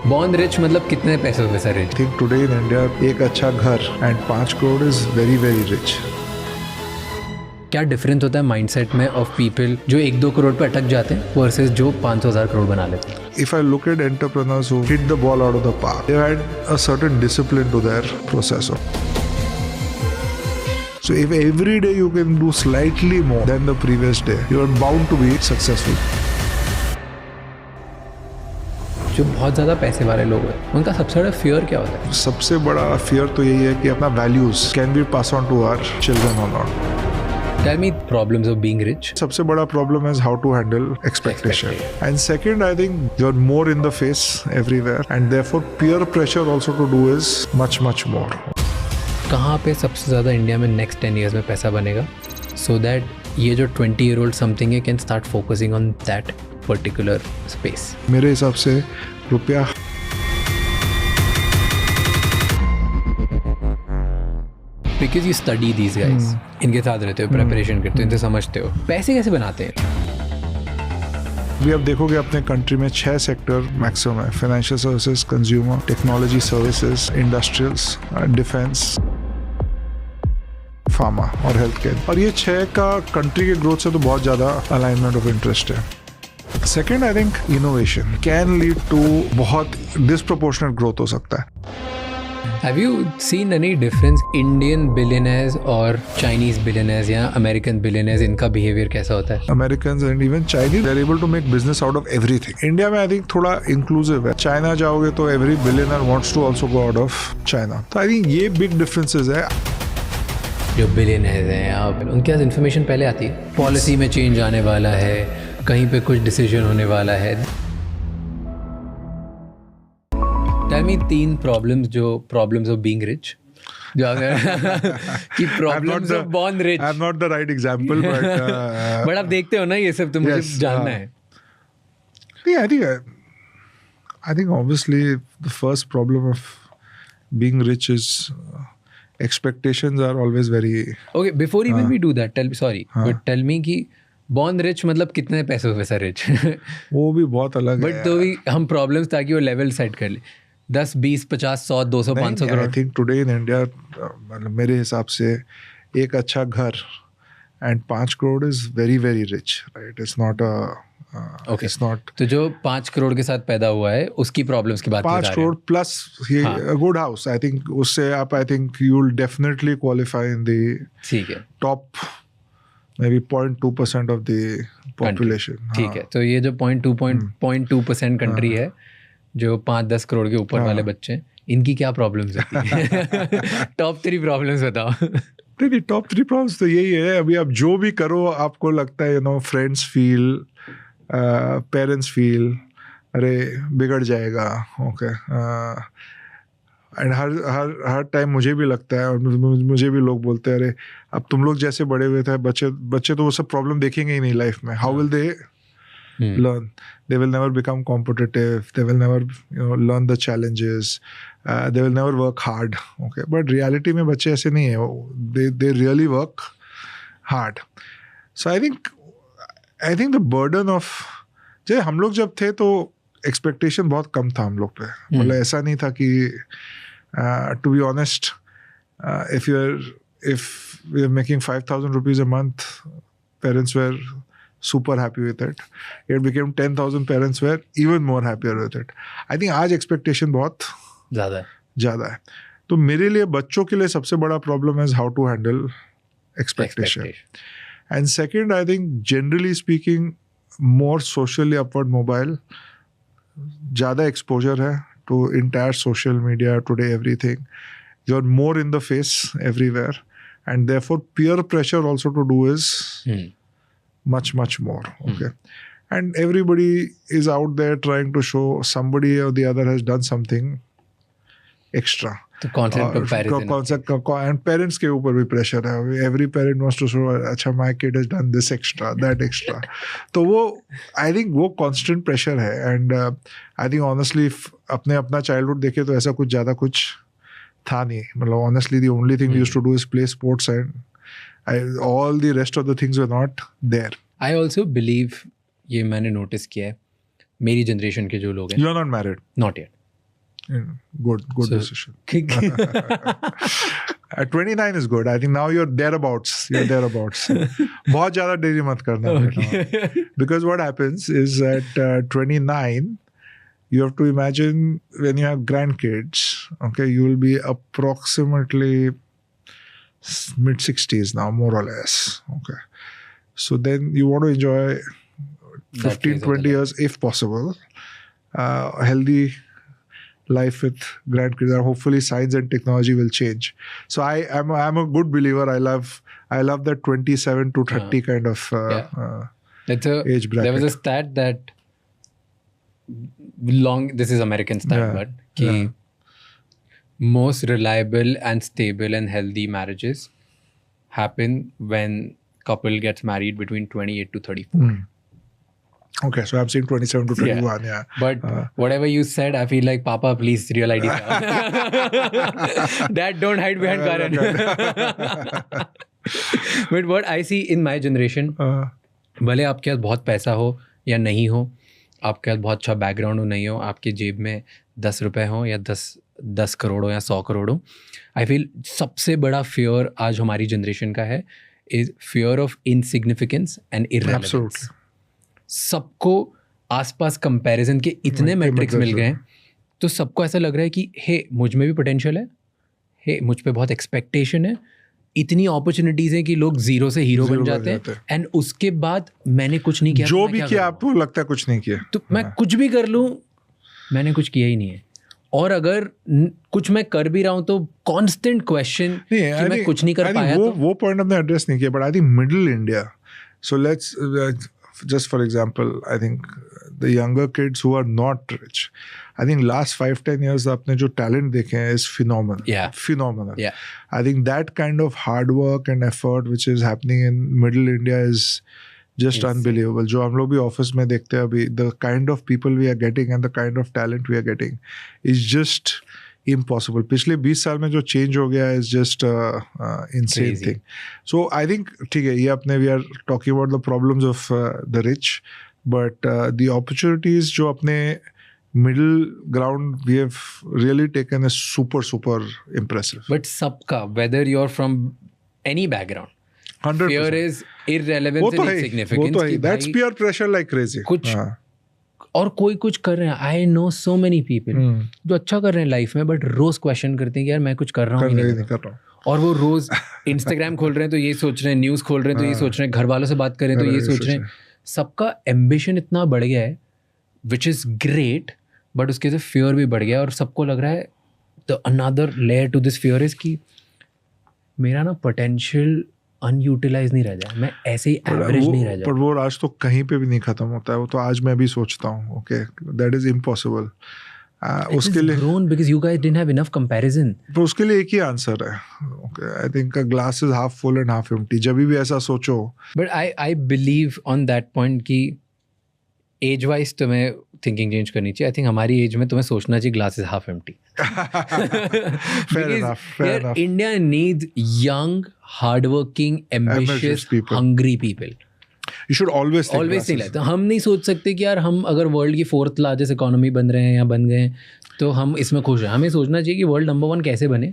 Born rich मतलब कितने पैसों में sir rich? I think today in India एक अच्छा घर and 5 crore is very very rich. क्या डिफरेंस होता है माइंडसेट में ऑफ पीपल जो 1-2 करोड़ पे अटक जाते हैं वर्सेस जो 500,000 करोड़ बना लेते हैं? If I look at entrepreneurs who hit the ball out of the park, they had a certain discipline to their process. So if every day you can do slightly more than the previous day, you are bound to be successful. जो बहुत ज़्यादा पैसे वाले लोग हैं उनका सबसे बड़ा फियर क्या होता है? सबसे बड़ा फियर तो यही है कि अपना values can be pass on to our children और नॉट. Tell me problems of being rich. सबसे बड़ा problem is how to handle expectation. And second, I think you are more in the face everywhere and therefore peer pressure also to do is much much more. कहाँ पे सबसे ज़्यादा India में next 10 years में पैसा बनेगा so that ये जो 20-year-old समथिंग है can start focusing on that particular space? मेरे हिसाब से रुपया because you study these guys, इनके साथ रहते हो, प्रेपरेशन करते हो, इनसे समझते हो, पैसे कैसे बनाते हैं? भी आप देखोगे अपने कंट्री में 6 सेक्टर मैक्सिमम है. Financial services, consumer, technology services, industrials, defence, pharma और हेल्थ केयर. और ये 6 का कंट्री के ग्रोथ से तो बहुत ज़्यादा अलाइनमेंट ऑफ इंटरेस्ट है. Second, I think innovation can lead to बहुत डिसप्रोपोर्शनेट ग्रोथ हो सकता है. Have you seen any difference Indian billionaires और Chinese billionaires या American billionaires, इनका behavior कैसा होता है? Americans and even Chinese, they're able to make business out of everything. India में I think थोड़ा inclusive है. China जाओगे तो every billionaire wants to also go out of China. तो I think ये big differences है. जो billionaires हैं आप उनके पास information पहले आती है, पॉलिसी में चेंज आने वाला है, कहीं पे कुछ डिसीजन होने वाला है. Tell me 3 problems of being rich. जो अगर कि problems of born rich. I'm not the right example, but but आप देखते हो ना ये सब, तो मुझे जानना है. Yeah, I think obviously the first problem of being rich is expectations are always very. Okay, before even we do that, tell me कि born rich मतलब कितने पैसों में सर रिच? वो भी बहुत अलग है. बट तो भी हम प्रॉब्लम्स ताकि वो लेवल सेट कर ले. 10, 20, 50, 100, 200, 500 crore. I think today in India मतलब मेरे हिसाब से एक अच्छा घर and 5 crore is very very rich, right? It's not it's not. तो जो 5 करोड़ के साथ पैदा हुआ है उसकी प्रॉब्लम्स की बात कर रहे हैं. 5 crore plus good house, I think उससे आप आई think you will definitely qualify in the ठीक है top maybe 0.2% of the population. ठीक है, तो ये जो 0.2% कंट्री है जो 5-10 करोड़ के ऊपर वाले बच्चे हैं, इनकी क्या प्रॉब्लम्स होती है? टॉप 3 प्रॉब्लम्स बताओ. नहीं, टॉप 3 प्रॉब्लम्स तो यही है. अभी आप जो भी करो आपको लगता है फ्रेंड्स फील, पेरेंट्स फील अरे बिगड़ जाएगा. ओके. एंड हर टाइम मुझे भी लगता है और मुझे भी लोग बोलते हैं अरे अब तुम लोग जैसे बड़े हुए थे बच्चे तो वो सब प्रॉब्लम देखेंगे ही नहीं लाइफ में. How will they learn? They will never become competitive. They will never learn the challenges. They will never work hard. Okay, but reality में बच्चे ऐसे नहीं है. They really work hard. So I think the burden of जैसे हम लोग जब थे तो expectation बहुत कम था हम लोग पे. मतलब ऐसा नहीं था कि to be honest, if we're making 5,000 rupees a month, parents were super happy with it. It became 10,000, parents were even more happier with it. I think आज expectation बहुत ज़्यादा है. तो मेरे लिए बच्चों के लिए सबसे बड़ा problem is how to handle expectation. And second, I think generally speaking, more socially upward mobile, ज़्यादा exposure है to entire social media today, everything. You're more in the face everywhere, and therefore peer pressure also to do is much more. Okay. And everybody is out there trying to show somebody or the other has done something extra. तो constant comparison. And parents के ऊपर भी pressure है. Every parent wants to show अच्छा my kid has done this extra, that extra. तो वो I think वो constant pressure है. And I think honestly अपना childhood देखे तो ऐसा कुछ ज़्यादा कुछ था नहीं. मतलब honestly the only thing we used to do is play sports and all the rest of the things were not there. I also believe ये मैंने notice किया है मेरी generation के जो लोग हैं. You are not married? Not yet. Good So- decision. At 29 is good. I think now you're thereabouts. बहुत ज़्यादा देरी मत करना बेटा. Because what happens is at 29, you have to imagine when you have grandkids, okay, you will be approximately mid-60s now, more or less. Okay. So then you want to enjoy 15-20 years, if possible, healthy life with grandkids, and hopefully science and technology will change. So I'm a good believer. I love that 27 to 30 kind of That's age bracket. There was a stat that this is American stat, Yeah. but ki most reliable and stable and healthy marriages happen when couple gets married between 28 to 34. Okay, so I'm saying 27 to 21. Yeah. But whatever you said, I feel like Papa, please real ID. Dad, don't hide behind Karan. But what I see in my generation, भले आपके पास बहुत पैसा हो या नहीं हो, आपके पास बहुत अच्छा बैकग्राउंड हो नहीं हो, आपके जेब में 10 रुपए हो या 10 करोड़ हो या 100 करोड़ हो, आई फील सबसे बड़ा फियर आज हमारी जनरेशन का है is fear of insignificance and इररिलेवेंस. सबको आसपास कंपैरिजन के इतने मैट्रिक्स मिल गए हैं, तो सबको ऐसा लग रहा है कि हे मुझ में भी पोटेंशियल है, हे मुझ पे बहुत एक्सपेक्टेशन है, इतनी अपॉर्चुनिटीज हैं कि लोग जीरो से हीरो बन जाते हैं, एंड उसके बाद मैंने कुछ नहीं किया, जो भी किया आपको लगता है कुछ नहीं किया, तो मैं कुछ भी कर लूं, मैंने कुछ किया ही नहीं है. और अगर कुछ मैं कर भी रहा हूं तो कांस्टेंट क्वेश्चन कि मैं कुछ नहीं कर पाया. वो पॉइंट हमने एड्रेस नहीं किया, but I think middle India, so let's just for example, I think the younger kids who are not rich, I think last 5-10 years आपने जो talent देखे हैं is phenomenal. Yeah. Phenomenal. Yeah. I think that kind of hard work and effort which is happening in middle India is just unbelievable. जो हम लोग भी office में देखते हैं अभी, the kind of people we are getting and the kind of talent we are getting is just impossible. पिछले 20 साल में जो change हो गया is just insane Crazy. thing. So I think ठीक है, ये अपने we are talking about the problems of the rich, but the opportunities जो अपने middle ground we have really taken is super impressive. But सबका, whether you're from any background, 100%. fear is irrelevance and insignificance. कि That's भाई peer pressure like crazy. कुछ और कोई कुछ कर रहे हैं. I know so many people जो अच्छा कर रहे हैं लाइफ में, बट रोज क्वेश्चन करते हैं कि यार मैं कुछ कर रहा हूँ नहीं कर रहा हूँ. और वो रोज इंस्टाग्राम खोल रहे हैं तो ये सोच रहे हैं, न्यूज़ खोल रहे हैं तो ये सोच रहे हैं, घर वालों से बात कर रहे हैं तो ये सोच रहे हैं. सबका एम्बिशन इतना बढ़ गया है, विच इज़ ग्रेट, बट उसके से फियर भी बढ़ गया. और सबको लग रहा है the another layer to this fear is कि मेरा ना पोटेंशियल अनयूटिलाइज नहीं रह जाए, मैं ऐसे ही एवरेज नहीं रह जाए. पर वो आज तो कहीं पे भी नहीं खत्म होता है. वो तो आज मैं भी सोचता हूँ, ओके, दैट इज इम्पॉसिबल. उसके लिए grown because you guys didn't have enough comparison. पर उसके लिए एक ही आंसर है, okay, I think glass is half full and half empty. जब भी ऐसा सोचो. But I believe on that point कि एज वाइज तुम्हें थिंकिंग चेंज करनी चाहिए. आई थिंक हमारी एज में तुम्हें सोचना चाहिए glass is half empty. fair enough. India needs young, hardworking, ambitious people. hungry people. You should always think Always नहीं glasses. लाते. हम नहीं सोच सकते कि यार हम अगर वर्ल्ड की 4th लार्जेस्ट इकोनॉमी बन रहे हैं या बन गए हैं तो हम इसमें खुश हैं. हमें सोचना चाहिए कि वर्ल्ड नंबर 1 कैसे बने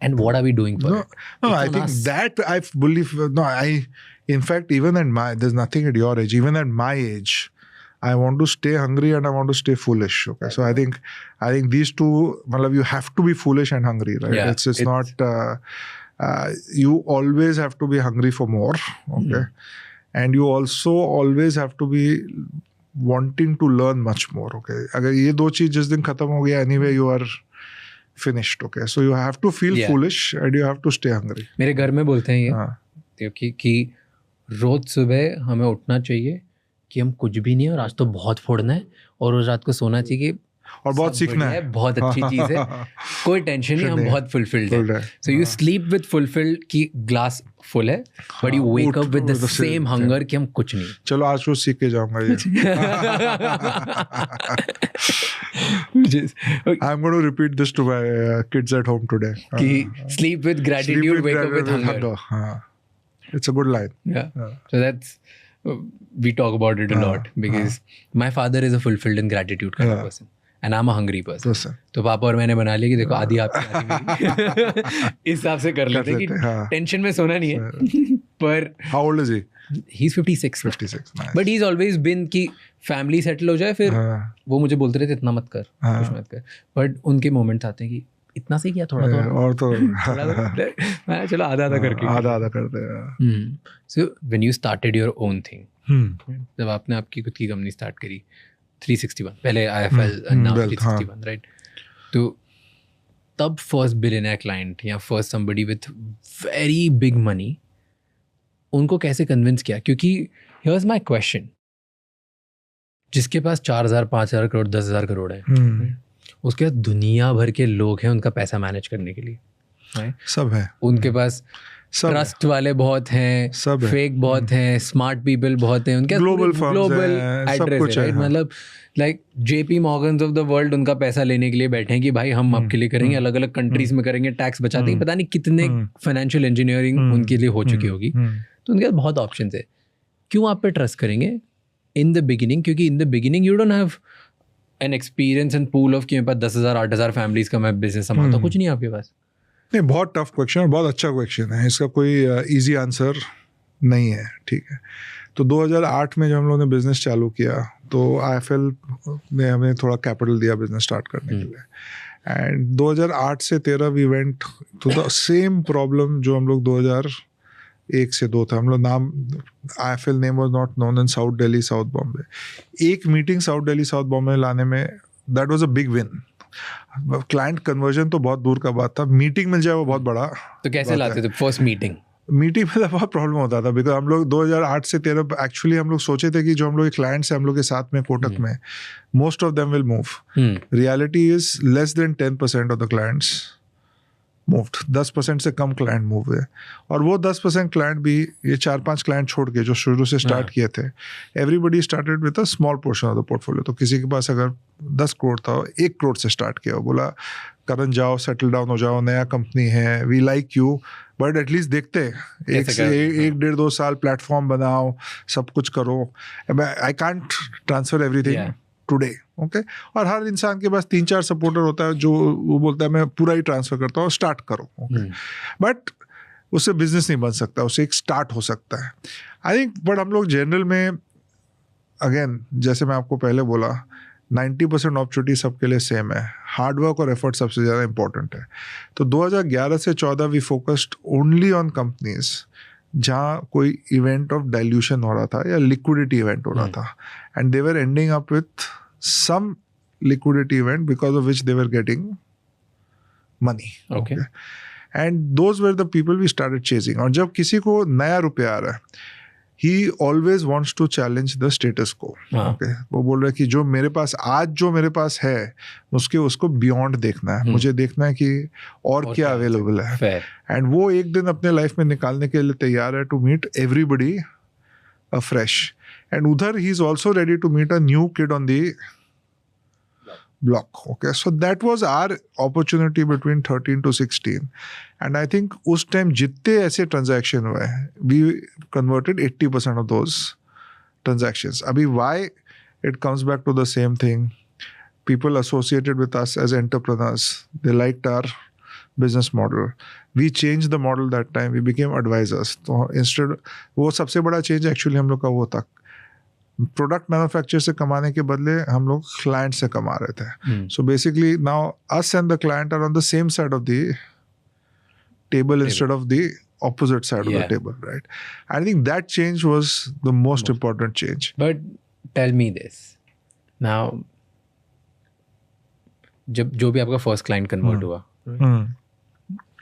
and what are we doing for it? No, It's I on think us. that I believe. No, in fact, even at there's nothing at your age. Even at my age, I want to stay hungry and I want to stay foolish. Okay, so I think these two, you have to be foolish and hungry, right? Yeah, it's not. You always have to be hungry for more. Okay, and you also always have to be wanting to learn much more. Okay, अगर ये दो चीज जिस दिन खत्म हो गया, anyway you are finished. Okay, so you have to feel foolish and you have to stay hungry. मेरे घर में बोलते हैं ये कि रोज सुबह हमें उठना चाहिए कि हम कुछ भी नहीं है और आज तो बहुत फोड़ना है, और रोज रात को सोना चाहिए कि और बहुत सीखना है, बहुत अच्छी चीज है, कोई टेंशन नहीं, हम बहुत फुलफिल्ड है. So you sleep with fulfilled कि ग्लास फुल है, but you wake up with the same hunger कि हम कुछ नहीं. चलो आज रोज सीख के जाऊंगा ये. I'm going to repeat this to my kids at home today. कि sleep with gratitude, wake up with hunger. It's a good line. Yeah. So that's we talk about it a lot because my father is a fulfilled in gratitude kind of person, and I am a hungry person, तो पापा और मैंने बना लिया कि देखो आधी आपकी आधी मेरी इस हिसाब से कर लेते हैं कि टेंशन में सोना नहीं है. पर how old is he? He is 56. 56. But he is always been कि फैमिली सेटल हो जाए, फिर वो मुझे बोलते रहते इतना मत कर, कुछ मत कर. बट उनके मोमेंट्स आते हैं कि इतना से किया, थोड़ा और तो मैं चलो आधा करके आधा करते हैं. So when you started your own thing, जब आपने आपकी खुद की कंपनी स्टार्ट करी 361, पहले IFL नाउ 361, राइट? तो तब फर्स्ट बिलियनर क्लाइंट या first somebody with very big money, उनको कैसे कन्विंस किया? क्योंकि हियर्स माय क्वेश्चन, जिसके पास 4,000 5,000 करोड़ 10,000 करोड़ है, उसके पास दुनिया भर के लोग हैं उनका पैसा मैनेज करने के लिए, सब है उनके पास. ट्रस्ट वाले बहुत हैं, सब फेक बहुत हैं, स्मार्ट पीपल बहुत हैं, उनके ग्लोबल एड्रेस है, मतलब like JP Morgans of the world उनका पैसा लेने के लिए बैठे हैं कि भाई हम आपके लिए करेंगे, अलग अलग कंट्रीज में करेंगे, टैक्स बचाते हैं, पता नहीं कितने फाइनेंशियल इंजीनियरिंग उनके लिए हो चुकी होगी. तो उनके पास बहुत ऑप्शन है. क्यों आप पे ट्रस्ट करेंगे इन द बिगिनिंग? क्योंकि in the beginning you don't have an experience and pool of कि मेरे पास 10,000 8,000 फैमिलीज का मैं बिजनेस संभालता हूँ, कुछ नहीं आपके पास. नहीं, बहुत टफ क्वेश्चन और बहुत अच्छा क्वेश्चन है. इसका कोई इजी आंसर नहीं है, ठीक है. तो 2008 में जब हम लोगों ने बिजनेस चालू किया तो IFL ने हमें थोड़ा कैपिटल दिया बिजनेस स्टार्ट करने के लिए. एंड 2008 से 13 we went to the same problem जो हम लोग 2001 से 2 था. हम लोग नाम IFL name was not known in south Delhi, south Bombay. एक meeting south Delhi, south Bombay लाने में that was a big win. Client conversion तो बहुत दूर का बात था, मीटिंग मिल जाए वो बहुत बड़ा. तो कैसे लाते थे फर्स्ट मीटिंग में? तो बहुत प्रॉब्लम होता था, बिकॉज हम लोग 2008 से 13 एक्चुअली हम लोग सोचे थे कि जो हम लोग क्लाइंट्स हैं हम लोग के साथ में कोटक में, most of them will move. Reality is less than 10% of the clients moved. 10% से कम क्लाइंट मूव हुए. और वो 10% क्लाइंट भी ये 4-5 क्लाइंट छोड़ के जो शुरू से स्टार्ट किए थे, everybody started with a small portion of the portfolio. तो किसी के पास अगर 10 करोड़ था, 1 करोड़ से स्टार्ट किया, बोला करण जाओ, सेटल डाउन हो जाओ, नया कंपनी है, we like you, but at least देखते 1-1.5-2 साल प्लेटफॉर्म बनाओ, सब कुछ करो. I can't transfer everything today, okay. और हर इंसान के पास 3-4 सपोर्टर होता है जो वो बोलता है मैं पूरा ही ट्रांसफर करता हूँ, स्टार्ट करो, ओके. बट उससे बिजनेस नहीं बन सकता, उससे एक स्टार्ट हो सकता है, आई थिंक. बट हम लोग जनरल में, अगेन जैसे मैं आपको पहले बोला, 90% अपॉर्चुनिटी सबके लिए सेम है. हार्डवर्क और एफर्ट सबसे ज़्यादा इंपॉर्टेंट है. तो 2011 से 14 we focused only on companies जहाँ कोई इवेंट ऑफ डाइल्यूशन हो रहा था या लिक्विडिटी इवेंट हो रहा था, and they were ending up with some liquidity event because of which they were getting money, okay. And those were the people we started chasing. और जब किसी को नया रुपया आ रहा है, he always wants to challenge the status quo, okay. वो बोल रहा है कि जो मेरे पास है उसको बियॉन्ड देखना है, मुझे देखना है कि और क्या अवेलेबल है. एंड वो एक दिन अपने लाइफ में निकालने के लिए तैयार है to meet everybody afresh. And उधर ही is also ready to meet a new kid on the block, okay. So that was our opportunity between 13 to 16, and I think उस टाइम जितने ऐसे transaction हुए, we converted 80% of those transactions. अभी why it comes back to the same thing. People associated with us as entrepreneurs, they liked our business model. We changed the model that time. We became advisors. तो instead वो सबसे बड़ा change actually हम लोग का वो था. Product manufacture से कमाने के बदले हम लोग क्लाइंट से कमा रहे थे. So basically now us and the client are on the same side of the table instead of the opposite side of the table, right? I think that change was the most important change. But tell me this now, जब जो भी आपका first client convert हुआ,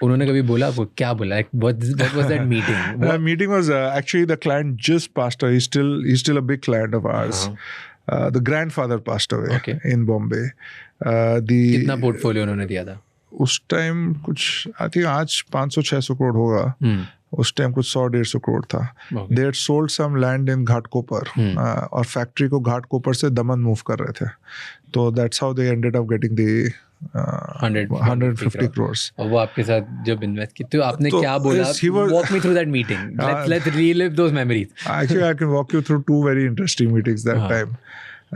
उन्होंने कभी बोला आपको, क्या बोला? What was that meeting? The meeting was actually the client just passed away. He's still a big client of ours. The grandfather passed away in Bombay. कितना पोर्टफोलियो उन्होंने दिया था? उस टाइम कुछ आई थिंक आज 500-600 करोड़ होगा. उस टाइम कुछ 100-150 करोड़ था. They had sold some land in Ghatkopar और फैक्ट्री को घाटकोपर से दमन मूव कर रहे थे. तो that's how they ended up getting the 150 crores. और वो आपके साथ जब इन्वेस्ट की तो आपने क्या बोला? Walk me through that meeting. Let's relive those memories. Actually, I can walk you through 2 very interesting meetings that time.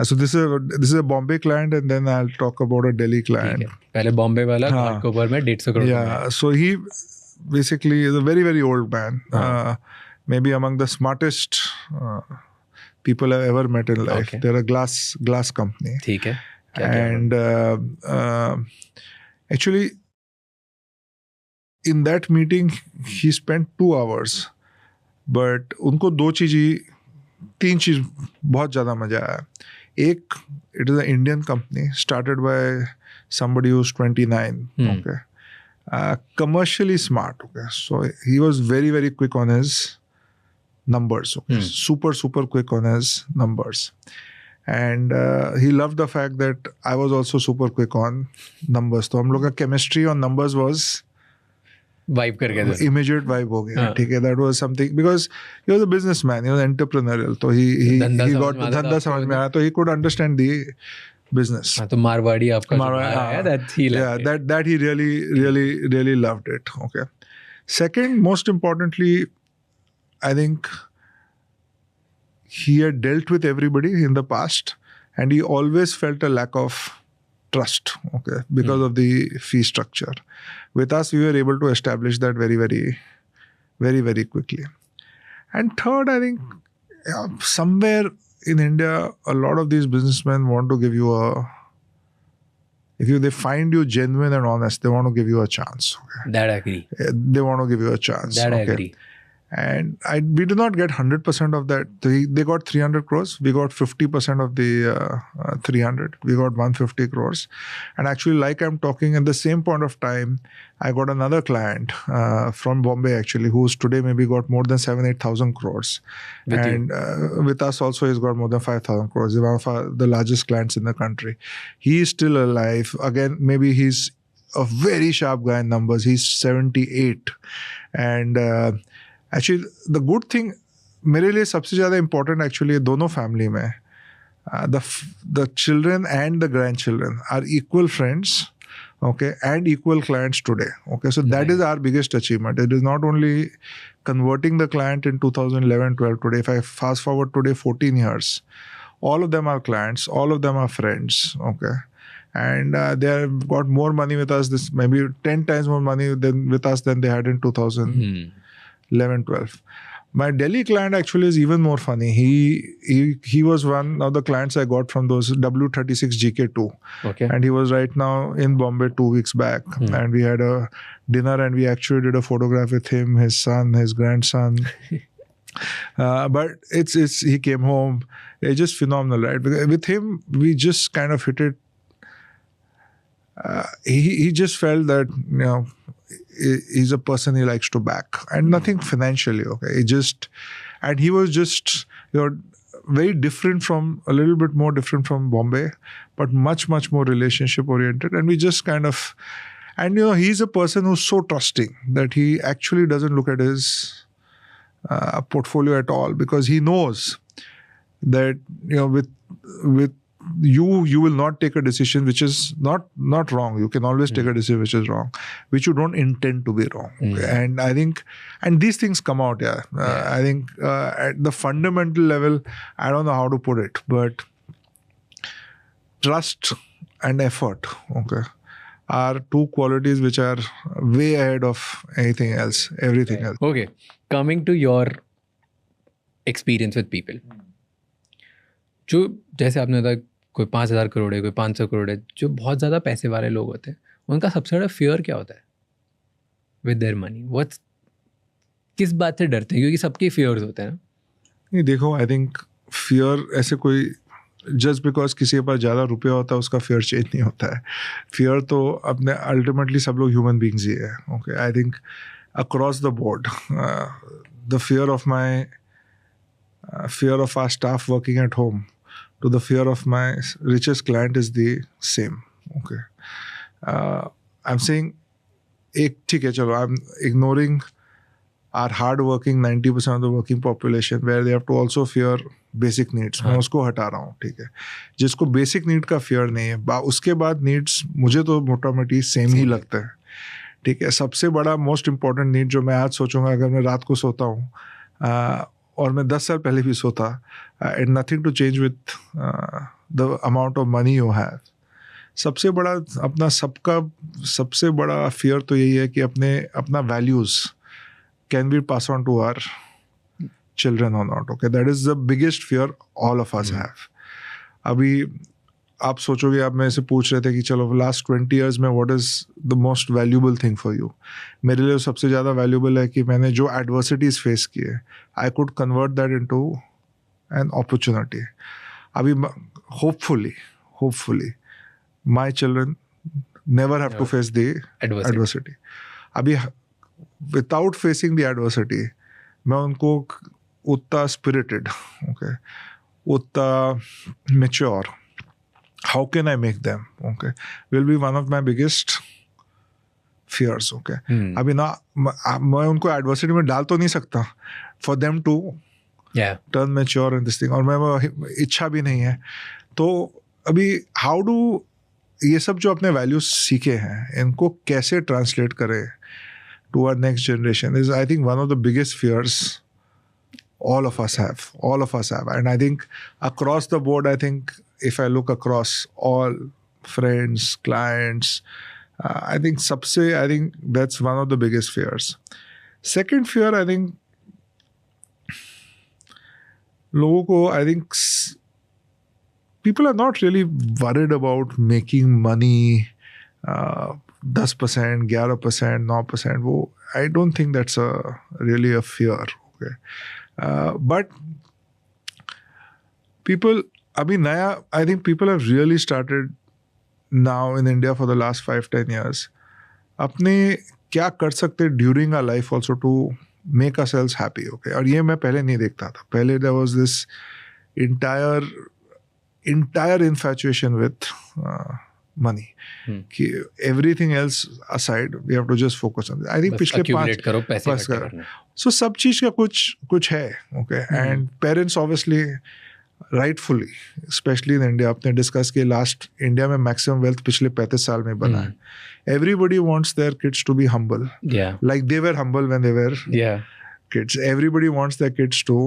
So this is a Bombay client, and then I'll talk about a Delhi ठीक client. है, पहले बॉम्बे वाला हाँ. घाटकोपर में 150 crore Yeah, so he basically is a very, very old man. Maybe among the smartest people I've ever met in life. Okay. They're a glass company. ठीक है. And actually, in that meeting, he spent 2 hours. But उनको 3 चीज बहुत ज़्यादा मजा आया. एक, it is an Indian company started by somebody who's 29. Okay. Commercially smart. Okay. So he was very, very quick on his numbers. Okay. Super quick on his numbers. And he loved the fact that I was also super quick on numbers. तो हम लोग का chemistry on numbers was vibe कर गया. immediate vibe हो गया. ठीक है. That was something because he was a businessman, he was entrepreneurial. तो he got धंधा समझ में आया. तो he could understand the business. हाँ, तो मारवाड़ी आपका that he liked. Yeah, that he really loved it. Okay. Second, most importantly, I think he had dealt with everybody in the past, and he always felt a lack of trust, okay, because of the fee structure. With us, we were able to establish that very, very quickly. And third, I think somewhere in India, a lot of these businessmen want to give you if they find you genuine and honest, they want to give you a chance. Okay? That I agree. They want to give you a chance. That okay? I agree. And we did not get 100% of that. They got 300 crores. We got 50% of the 300. We got 150 crores. And actually, like I'm talking, at the same point of time, I got another client from Bombay, actually, who's today maybe got more than 7,000-8,000 crores. With us also, he's got more than 5,000 crores. He's one of the largest clients in the country. He is still alive. Again, maybe he's a very sharp guy in numbers. He's 78. And actually, the good thing, मेरे लिए सबसे ज़्यादा important actually दोनों family में, the children and the grandchildren are equal friends, okay, and equal clients today, okay. So that is our biggest achievement. It is not only converting the client in 2011-12 today. If I fast forward today 14 years, all of them are clients, all of them are friends, okay. And they have got more money with us, this maybe 10 times more money with us than they had in 2011-12. My Delhi client actually is even more funny. He was one of the clients I got from those W36 GK2. Okay. And he was right now in Bombay 2 weeks back. And we had a dinner and we actually did a photograph with him, his son, his grandson. But he came home. It's just phenomenal, right? Because with him, we just kind of hit it. He just felt that, you know, he's a person he likes to back, and nothing financially, okay. And he was just, you know, very different from, a little bit more different from Bombay, but much more relationship oriented. And we just kind of, and you know, he's a person who's so trusting that he actually doesn't look at his portfolio at all, because he knows that, you know, with you will not take a decision which is not wrong. You can always take a decision which is wrong, which you don't intend to be wrong. Okay? And I think, and these things come out, I think at the fundamental level, I don't know how to put it, but trust and effort, okay, are two qualities which are way ahead of anything else, everything else. Okay, coming to your experience with people. जो जैसे आपने बताया, कोई 5,000 करोड़ है, कोई 500 करोड़ है, जो बहुत ज़्यादा पैसे वाले लोग होते हैं, उनका सबसे बड़ा फियर क्या होता है विद देयर मनी? किस बात से डरते हैं? क्योंकि सबके फियर्स होते हैं ना. नहीं, देखो, आई थिंक फियर ऐसे कोई जस्ट बिकॉज किसी के पास ज़्यादा रुपया होता है उसका फियर चेंज नहीं होता है. फियर तो अपने अल्टीमेटली सब लोग ह्यूमन बींग्स ही है. Okay, I think across the board the fear of our staff working at home to the fear of my richest client is the same. Okay. I'm saying, ठीक है, चलो, I'm ignoring our hard-working 90% of the working population where they have to also fear basic needs. मैं उसको हटा रहा हूँ, ठीक है. जिसको basic need का fear नहीं है, उसके बाद needs मुझे तो मोटा-मोटी सेम ही लगता है, ठीक है. सबसे बड़ा most important need जो मैं आज सोचूंगा, अगर मैं रात को सोता हूँ और मैं 10 साल पहले भी सोता, and nothing to change with the amount of money you have. सबसे बड़ा अपना सबसे बड़ा fear तो यही है कि अपना values can be passed on to our children or not. Okay, that is the biggest fear all of us have. अभी आप सोचोगे, आप मेरे से पूछ रहे थे कि चलो लास्ट 20 years में what is the most valuable thing for you. मेरे लिए सबसे ज़्यादा वैल्यूबल है कि मैंने जो एडवर्सिटीज़ फेस किए, I could convert that into an opportunity. अभी hopefully my children never have to face the adversity. अभी विदाउट फेसिंग द एडवर्सिटी मैं उनको उतना स्पिरिटेड, ओके, उतना mature, how can I make them, okay, will be one of my biggest fears. Okay, अभी ना मैं उनको एडवर्सिटी में डाल तो नहीं सकता for them to turn mature in this thing, और मैं इच्छा भी नहीं है. तो अभी how do ये सब जो अपने वैल्यूज सीखे हैं इनको कैसे ट्रांसलेट करें to our next generation is, I think, one of the biggest fears all of us have. And I think across the board, I think if I look across all friends, clients, I think that's one of the biggest fears. Second fear, I think लोगों को, I think people are not really worried about making money, 10%, 11%, 9%. वो, I don't think that's really a fear. Okay. But people, अभी नया, I think people have really started now in India for the last 5-10 years अपने क्या कर सकते during our life also to make ourselves happy. Okay, और ये मैं पहले नहीं देखता था. पहले there was this entire infatuation with money, कि everything else aside we have to just focus on it. I think पिछले 5 करो, पैसे इकट्ठे करने. So सब चीज़ का कुछ है. Okay, and parents obviously rightfully, especially in India, आपने डिस्कस किया, लास्ट इंडिया में मैक्सिमम वेल्थ पिछले 35 साल में बना है. Everybody wants their kids to be humble, like they were humble when they were kids. Everybody wants their kids to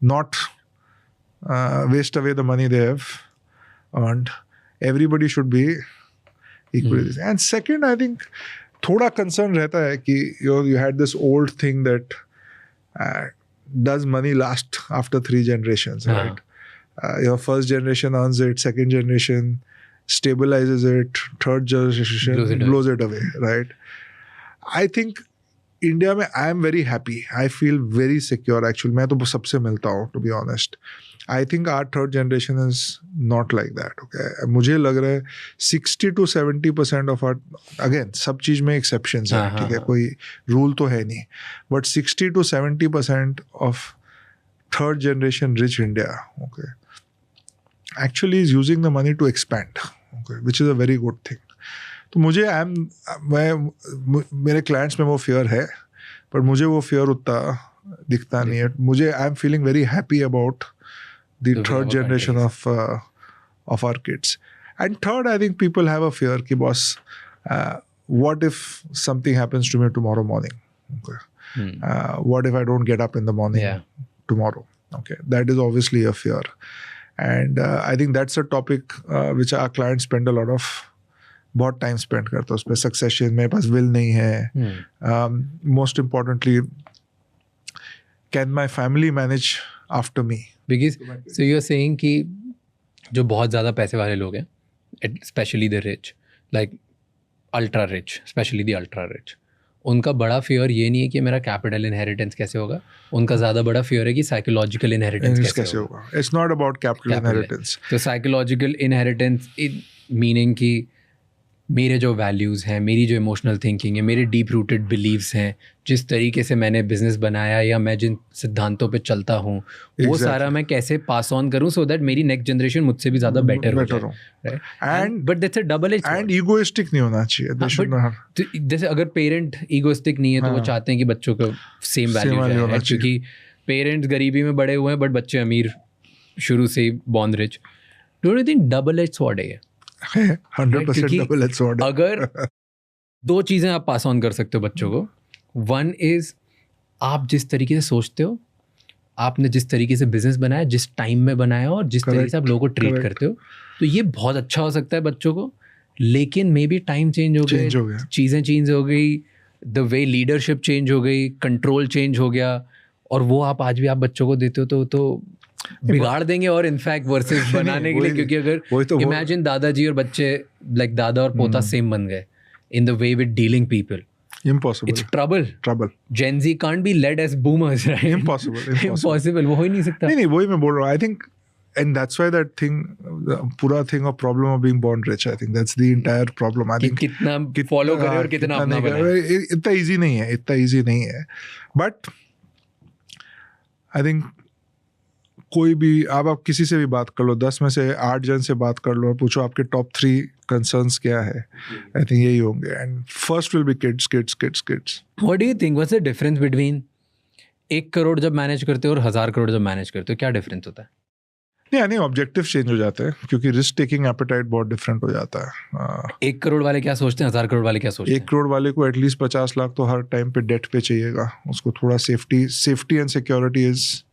not waste away the money they have earned. Everybody should be equally. And second, I think थोड़ा concern रहता है कि you had this old thing that does money last after 3 generations, right? Your first generation earns it, second generation stabilizes it, third generation blows it away, right? I think India में I am very happy. I feel very secure actually. मैं तो सबसे मिलता हूँ, to be honest. I think our third generation is not like that. Okay, मुझे लग रहा है 60 to 70% of our, again सब चीज़ में exceptions हैं, ठीक है, कोई rule तो है नहीं, but 60 to 70% of third generation rich India, okay, actually is using the money to expand, okay, which is a very good thing. तो मुझे मेरे clients में वो fear है, पर मुझे वो fear उतना दिखता नहीं है. मुझे I am feeling very happy about the third generation of our kids. And third, I think people have a fear कि boss, what if something happens to me tomorrow morning? Okay. What if I don't get up in the morning tomorrow? Okay, that is obviously a fear. And I think that's a topic which our clients spend a lot of, बहुत time spend करते हैं उस पर. Succession, मेरे पास will नहीं है. Most importantly, can my family manage after me? Because so you are saying कि जो बहुत ज़्यादा पैसे वाले लोग हैं, specially the rich, like ultra rich, specially the ultra rich, उनका बड़ा फियर ये नहीं है कि मेरा कैपिटल इनहेरिटेंस कैसे होगा. उनका ज़्यादा बड़ा फियर है कि साइकोलॉजिकल इनहेरिटेंस कैसे होगा. It's not about capital inheritance. तो साइकोलॉजिकल इनहेरिटेंस मीनिंग कि मेरे जो वैल्यूज़ हैं, मेरी जो इमोशनल थिंकिंग है, मेरे डीप रूटेड बिलीव्स हैं, जिस तरीके से मैंने बिजनेस बनाया या मैं जिन सिद्धांतों पे चलता हूँ, वो सारा मैं कैसे पास ऑन करूँ सो दैट मेरी नेक्स्ट जनरेशन मुझसे भी ज़्यादा बेटर हो. And but that's a double edge. And egoistic नहीं होना चाहिए. जैसे अगर पेरेंट ईगोइस्टिक नहीं है तो वो चाहते हैं कि बच्चों को सेम वैल्यू है, क्योंकि पेरेंट्स गरीबी में बड़े हुए हैं बट बच्चे अमीर शुरू से ही born rich. Don't you think double edge sword है? 100% डबल एज स्वॉर्ड. अगर 2 चीज़ें आप पास ऑन कर सकते हो बच्चों को, वन इज आप जिस तरीके से सोचते हो आपने जिस तरीके से बिजनेस बनाया, जिस टाइम में बनाया और जिस तरीके से आप लोगों को ट्रीट correct. करते हो, तो ये बहुत अच्छा हो सकता है बच्चों को. लेकिन मे बी टाइम चेंज हो गया, चीज़ें चेंज हो गई, द वे लीडरशिप चेंज हो गई, कंट्रोल चेंज हो गया, और वो आप आज भी आप बच्चों को देते हो तो बिगाड़ देंगे. और इनफैक्ट वर्सेस बनाने के लिए, क्योंकि अगर इमेजिन दादाजी और बच्चे, लाइक दादा और पोता सेम बन गए in the way with dealing people, Impossible. It's trouble. Gen Z can't be led as boomers, right? Impossible. वो हो ही नहीं सकता. नहीं वही मैं बोल रहा हूँ. I think, and that's why that thing, the पूरा thing of problem of being born rich, I think that's the entire problem. I think कितना follow करे और कितना अपना बनाए. इतना easy नहीं है. But I think कोई भी आप किसी से भी बात कर लो, 10 में से 8 जन से बात कर लो और पूछो आपके टॉप 3 concerns क्या है, आई थिंक यही होंगे. And first will be kids. What do you think, what's the difference between 1 crore जब मैनेज करते हो और 1000 करोड़ जब मैनेज करते हो? क्या डिफरेंस होता है? नहीं ऑब्जेक्टिव चेंज हो जाते हैं, क्योंकि रिस्क टेकिंग एपेटाइट बहुत डिफरेंट हो जाता है. 1 करोड़ वाले क्या सोचते हैं, 1000 करोड़ वाले क्या सोचते हैं? 1 करोड़ वाले को एटलीस्ट 50 लाख तो हर टाइम पे डेट पे चाहिएगा. उसको थोड़ा safety and security is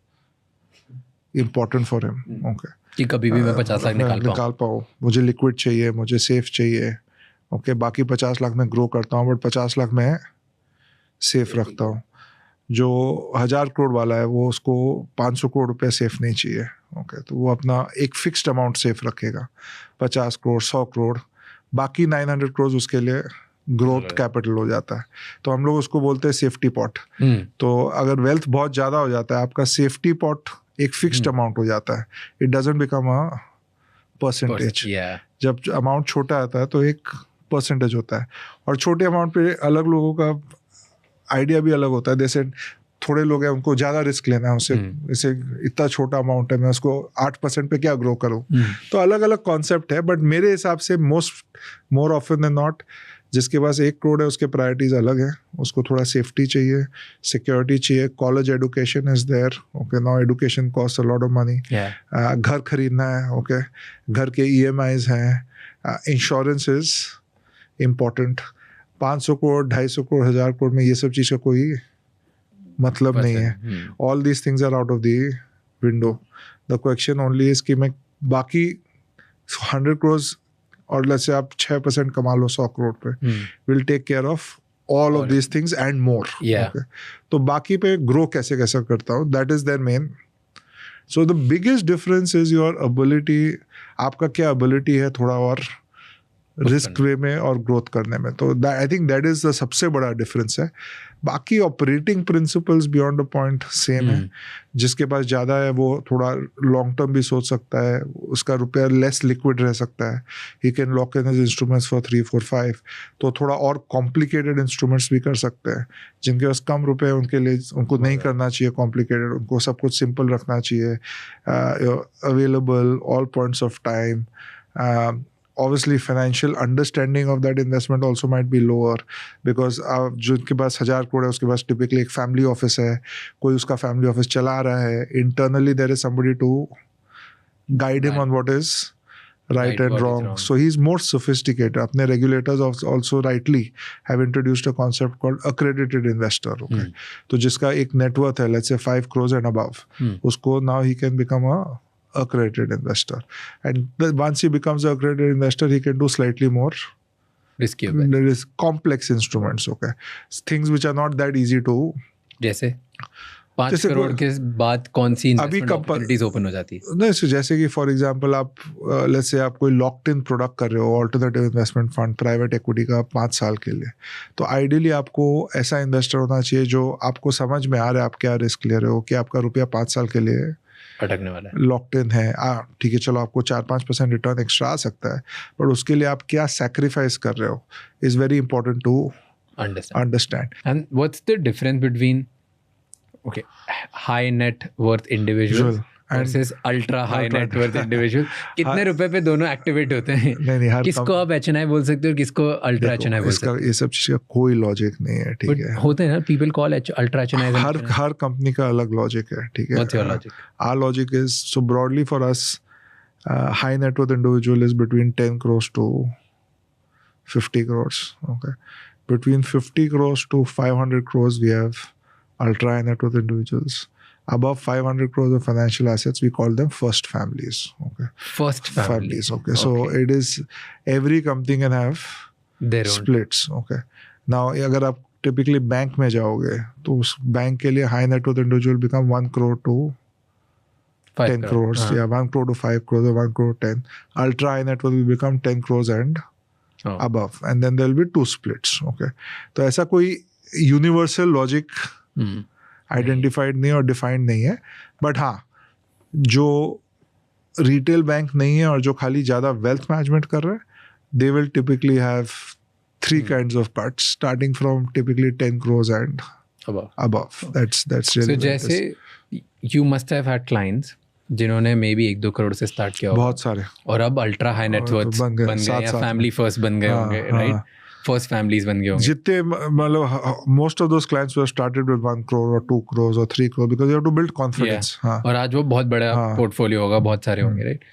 important for him. Okay, कि कभी भी मैं 50 लाख निकाल पाऊँ. मुझे लिक्विड चाहिए, मुझे सेफ चाहिए. ओके, बाकी 50 लाख में ग्रो करता हूँ, बट 50 लाख में सेफ रखता हूँ. जो 1000 करोड़ वाला है वो उसको 500 करोड़ रुपया सेफ नहीं चाहिए. ओके, तो वो अपना एक फिक्स्ड अमाउंट सेफ रखेगा, 50 करोड़ 100 करोड़, बाकी 900 करोड़ उसके लिए ग्रोथ कैपिटल हो जाता है. तो हम लोग उसको बोलते हैं सेफ्टी पॉट. तो अगर वेल्थ बहुत ज़्यादा हो जाता है, आपका सेफ्टी पॉट एक फिक्स्ड अमाउंट हो जाता है. It doesn't become a percentage. जब अमाउंट छोटा आता है तो एक परसेंटेज होता है. और छोटे अमाउंट पे अलग लोगों का आइडिया भी अलग होता है. जैसे थोड़े लोग हैं उनको ज़्यादा रिस्क लेना है, उससे जैसे इतना छोटा अमाउंट है, मैं उसको 8% पे क्या ग्रो करूँ. तो अलग अलग कॉन्सेप्ट है. बट मेरे हिसाब से मोर ऑफन देन नॉट, जिसके पास 1 करोड़ है उसके प्रायोरिटीज अलग है. उसको थोड़ा सेफ्टी चाहिए, सिक्योरिटी चाहिए, college education is there. Okay, now education cost a lot of money. घर खरीदना है. ओके, घर के EMIs हैं, insurance is important. 500 crore 250 crore 1000 crore में ये सब चीज़ का कोई मतलब नहीं है. All these things are out of the window. The question only is कि मैं बाकी 100 करोड़ और लेट्स से आप 6% कमा लो 100 करोड़ पे, will take care of all of these things and more. तो बाकी पे ग्रो कैसे करता हूँ, that is there main. So the biggest difference is your ability. आपका क्या एबिलिटी है थोड़ा और रिस्क वे में और ग्रोथ करने में. तो I think that is the सबसे बड़ा डिफरेंस है. बाकी operating principles beyond a point same है. जिसके पास ज़्यादा है वो थोड़ा लॉन्ग टर्म भी सोच सकता है, उसका रुपया लेस लिक्विड रह सकता है. He can lock in his instruments for 3, 4, 5. तो थोड़ा और कॉम्प्लिकेटेड इंस्ट्रूमेंट्स भी कर सकते हैं. जिनके पास कम रुपए उनके लिए उनको नहीं करना चाहिए कॉम्प्लिकेटेड, उनको सब कुछ सिंपल रखना चाहिए. Available all points of time. Obviously financial understanding of that investment also might be lower, because जिनके पास 1000 करोड़ है उसके पास typically एक family office है, कोई उसका family office चला रहा है. Internally there is somebody to guide him on what is right and wrong. So he's more sophisticated. अपने regulators also rightly have introduced a concept called accredited investor. Okay, तो जिसका एक net worth है let's say 5 crores and above, उसको now he can become a accredited investor. And once he becomes an accredited investor, he can do slightly more risky, complex instruments. Okay, things which are not that easy to. जैसे 5 करोड़ के बाद कौन सी investment opportunities open हो जाती है? नहीं, जैसे कि फॉर एग्जांपल आप लेट्स से आप कोई लॉक्ड इन प्रोडक्ट कर रहे हो, alternative investment fund, private equity का 5 साल के लिए, तो आइडियली आपको ऐसा इन्वेस्टर होना चाहिए जो आपको समझ में आ रहा है आप क्या रिस्क ले रहे हो, कि आपका रुपया 5 साल के लिए अटकने वाला है, लॉक्ड इन है. ठीक है, चलो आपको 4-5% रिटर्न एक्स्ट्रा आ सकता है, पर उसके लिए आप क्या सैक्रिफाइस कर रहे हो is very important to understand. And what's the difference between high net worth individual versus ultra high net worth individual? कितने रुपए पे दोनों एक्टिवेट होते हैं? नहीं, किसको आप HNI बोल सकते हो और किसको अल्ट्रा HNI बोल सकते हो? ये सब चीज़ का कोई लॉजिक नहीं है. ठीक है, होते हैं ना, पीपल कॉल अल्ट्रा HNI. हर कंपनी का अलग लॉजिक है. ठीक है, what's your logic? Our logic is so broadly for us, high net worth individual is between 10 crores to 50 crores. Okay, between 50 crores to 500 crores we have ultra high net worth individuals. above 500 crores of financial assets, we call them first families. Okay. First families. Okay. So it is, every company can have Their own. splits. Okay. Now, अगर आप typically bank में जाओगे तो उस bank के लिए high net worth individual become 1 crore to 10 crores. Yeah, 1 crore to 5 crores or 1 crore to 10. Ultra high net worth will become 10 crores and above. And then there will be 2 splits. Okay. तो ऐसा कोई universal logic identified नहीं और defined नहीं है. But हाँ, जो retail bank नहीं है और जो खाली ज़्यादा wealth management कर रहे हैं, they will typically have 3 kinds of cuts, starting from typically 10 crores and above. That's really. So जैसे you must have had clients जिन्होंने मे बी 1-2 करोड़ से स्टार्ट किया होगा, बहुत सारे, और अब अल्ट्रा हाई नेटवर्थ बन गए या फैमिली फर्स्ट बन गए होंगे, राइट? फर्स्ट फैमिलीज बन गए होंगे. जितने मतलब most of those clients were started with 1 crore or 2 crores or 3 crores because you have to build confidence. हाँ. और आज वो बहुत बड़ा पोर्टफोलियो होगा, बहुत सारे होंगे, right?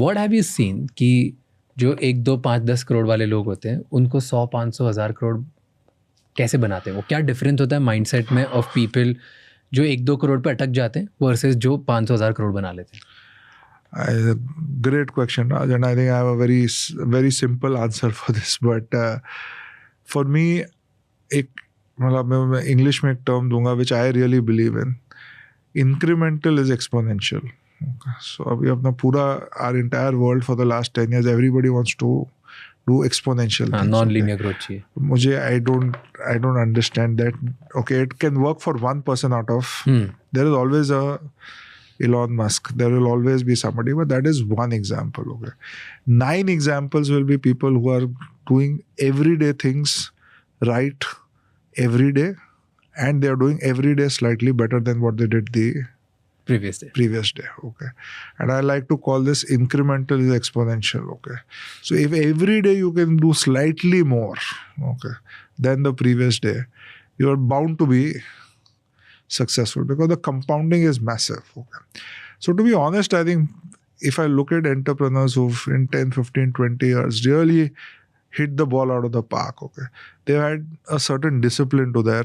What have you seen कि जो 1, 2, 5, 10 करोड़ वाले लोग होते हैं उनको 100, 500, 1000 करोड़ कैसे बनाते हैं? वो क्या डिफरेंस होता है माइंडसेट में ऑफ पीपल जो 1-2 करोड़ पे अटक जाते हैं वर्सेस जो 500,000 करोड़ बना लेते हैं? Great question, Raj, and I think I have a very simple answer for this. But for me, मतलब मैं इंग्लिश में एक टर्म दूंगा which I really believe in. Incremental is exponential. Okay. So अभी अपना पूरा our entire world for the last 10 years, everybody wants to do exponential things. Non-linear growth चाहिए. मुझे I don't understand that. Okay, it can work for one person out of. There is always a Elon Musk. There will always be somebody, but that is one example. Okay, 9 examples will be people who are doing everyday things right every day, and they are doing every day slightly better than what they did the previous day. Okay, and I like to call this incremental is exponential. Okay, so if every day you can do slightly more, okay, than the previous day, you are bound to be successful because the compounding is massive. Okay, so to be honest, I think if I look at entrepreneurs who've in 10, 15, 20 years really hit the ball out of the park, okay, they've had a certain discipline to their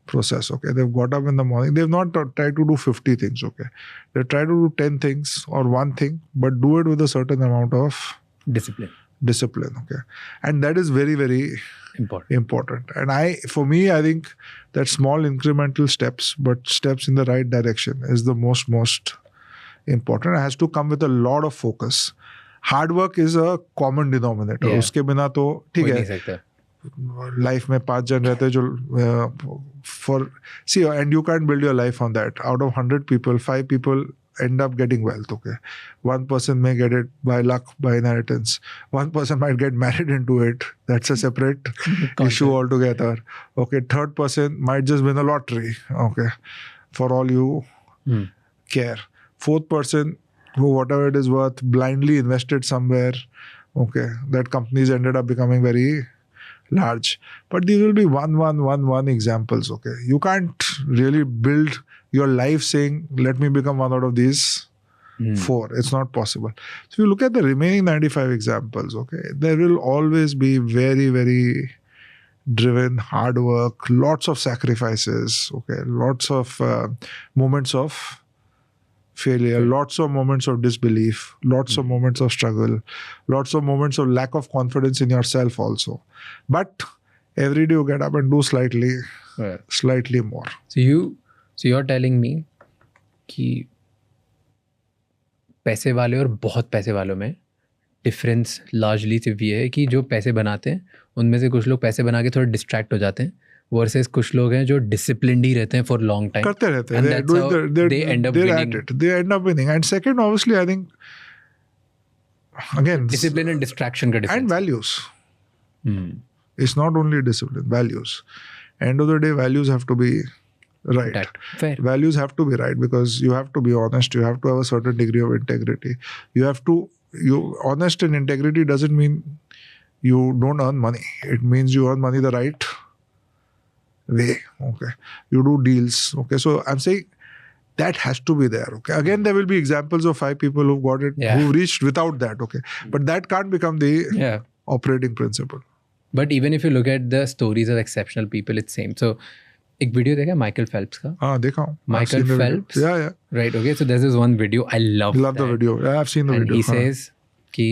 process. Okay, they've got up in the morning, they've not tried to do 50 things. Okay, they try to do 10 things or one thing, but do it with a certain amount of discipline. Okay, and that is very, very important. And for me, I think that small incremental steps, but steps in the right direction is the most important. It has to come with a lot of focus. Hard work is a common denominator. उसके बिना तो ठीक है, life में 5 जन रहते हैं जो and you can't build your life on that. Out of 100 people, 5 people end up getting wealth. Okay, 1 person may get it by luck, by inheritance. 1 person might get married into it. That's a separate issue altogether. Okay, 3rd person might just win a lottery. Okay, for all you care. 4th person, who whatever it is worth, blindly invested somewhere. Okay, that companies ended up becoming very large. But these will be one examples. Okay, you can't really build your life saying, let me become one out of these 4. It's not possible. So if you look at the remaining 95 examples, okay, there will always be very, very driven, hard work, lots of sacrifices, okay, lots of moments of failure, lots of moments of disbelief, lots of moments of struggle, lots of moments of lack of confidence in yourself also. But every day you get up and do slightly more. So you're telling me कि पैसे वाले और बहुत पैसे वालों में difference largely सिर्फ ये है कि जो पैसे बनाते हैं उनमें से कुछ लोग पैसे बना के थोड़े डिस्ट्रैक्ट हो जाते हैं वर्सेस कुछ लोग हैं जो डिसिप्लिन्ड ही रहते हैं फॉर लॉन्ग टाइम, करते रहते हैं, they end up winning. And second, obviously, I think again, discipline and distraction का difference and values. It's not only discipline, values. End of the day, values have to be right. Fair. Values have to be right because you have to be honest. You have to have a certain degree of integrity. Honest and integrity doesn't mean you don't earn money. It means you earn money the right way. Okay, you do deals. Okay, so I'm saying that has to be there. Okay, again, there will be examples of 5 people who've got it, who've reached without that. Okay, but that can't become the operating principle. But even if you look at the stories of exceptional people, it's same. So एक video देखा Michael Phelps का? हाँ, देखा हूँ. Michael Phelps? Yeah. Right, okay, so there's this one video I love Love the video. Yeah, I've seen the and video. he says कि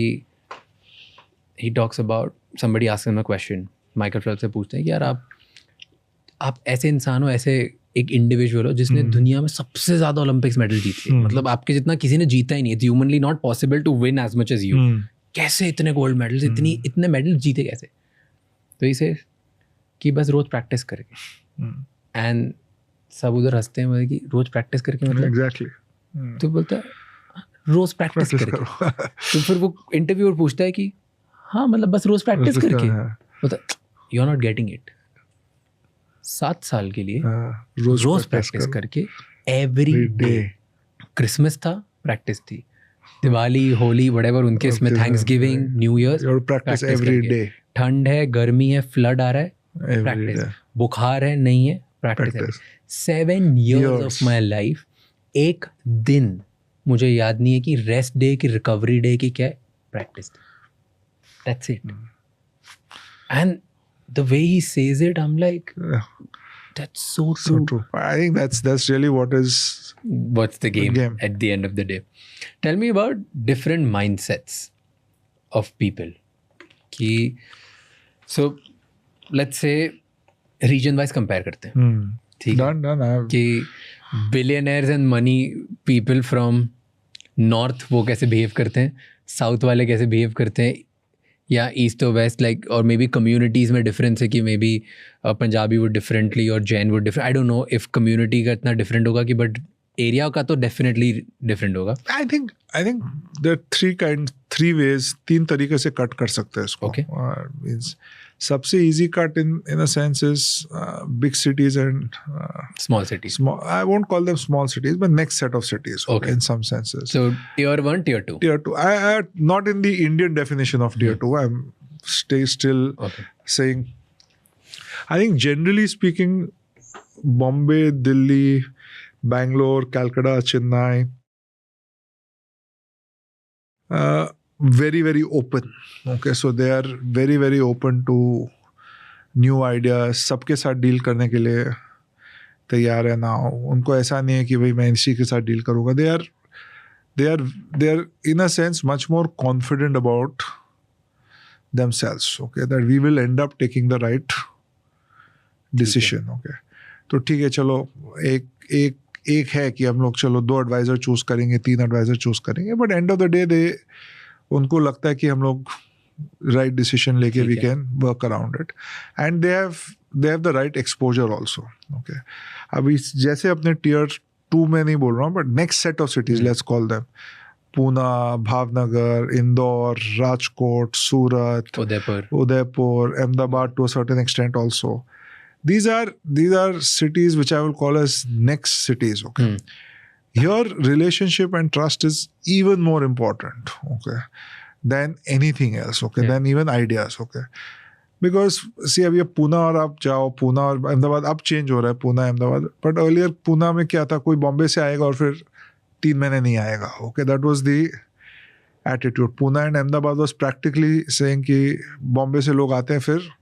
he talks about somebody asks him a question. Michael Phelps से पूछते हैं कि यार आप ऐसे इंसान हो, ऐसे एक इंडिविजुअल हो जिसने दुनिया में सबसे ज्यादा ओलंपिक्स मेडल जीते, मतलब आपके जितना किसी ने जीता ही नहीं, it's humanly not possible to win as much as you. कैसे इतने गोल्ड मेडल्स, इतने मेडल जीते कैसे? तो इसे कि बस रोज प्रैक्टिस करके. एंड सब उधर हंसते हैं मतलब कि रोज प्रैक्टिस करके मतलब एग्जैक्टली. तो बोलता है रोज प्रैक्टिस करके. तो फिर वो इंटरव्यूअर पूछता है कि हाँ मतलब बस रोज प्रैक्टिस करके. बोलता you are not getting it. 7 साल के लिए रोज प्रैक्टिस करके एवरी डे. क्रिसमस था, प्रैक्टिस थी. दिवाली, होली, व्हाटएवर उनके इसमें, Thanksgiving, New Year, practice every day. ठंड है, गर्मी है, फ्लड आ रहा है, प्रैक्टिस. बुखार है, नहीं है, practice. 7 years of my life, एक दिन मुझे याद नहीं है कि रेस्ट डे की, रिकवरी डे की, क्या है, practice. That's it. And the way he says it, I'm like, that's so true. I think that's really what's the game at the end of the day. Tell me about different mindsets of people. So let's say region wise compare करते हैं. ठीक है कि billionaires and money people from north वो कैसे behave करते हैं, south वाले कैसे बिहेव करते हैं, या ईस्ट और वेस्ट, लाइक, और मे बी कम्युनिटीज़ में डिफरेंस है कि maybe Punjabi would differently और Jain would different. I don't know if community का इतना डिफरेंट होगा कि, बट एरिया का तो डेफिनेटली डिफरेंट होगा. आई थिंक देयर 3 ways, 3 तरीके से कट कर सकते हैं इसको. Okay. मींस सबसे easy cut in a sense is big cities and small cities. I won't call them small cities, but next set of cities. Okay. In some senses. So tier 1, tier 2. Tier 2. I not in the Indian definition of tier 2. I'm still saying. I think generally speaking, Bombay, Delhi, Bangalore, Calcutta, Chennai. Very, very open. Okay, so they are very, very open to new ideas. सबके साथ deal करने के लिए तैयार है ना. उनको ऐसा नहीं है कि भाई मैं इसी के साथ डील करूँगा. They are in a sense much more confident about themselves. Okay, that we will end up taking the right decision. Okay, तो ठीक है, चलो एक है कि हम लोग चलो 2 एडवाइजर चूज करेंगे, 3 एडवाइजर चूज करेंगे, but end of the day उनको लगता है कि हम लोग राइट डिसीजन लेके we can work around it, and they have the right exposure also. Okay, अभी जैसे अपने टियर 2 में नहीं बोल रहा हूँ, but next set of cities, let's call them Poona, Bhavnagar, Indore, Rajkot, Surat, Udaipur, Ahmedabad to a certain extent also. These are cities which I will call as next cities. Okay, here relationship and trust is even more important. Okay, than anything else. Okay, than even ideas. Okay, because see अभी पूना और आप जाओ, पूना और अहमदाबाद अब change हो रहा है, Poona Ahmedabad, but earlier Poona में क्या था, कोई बॉम्बे से आएगा और फिर 3 महीने नहीं आएगा. Okay, that was the attitude. Poona and Ahmedabad was practically saying कि बॉम्बे से लोग आते हैं फिर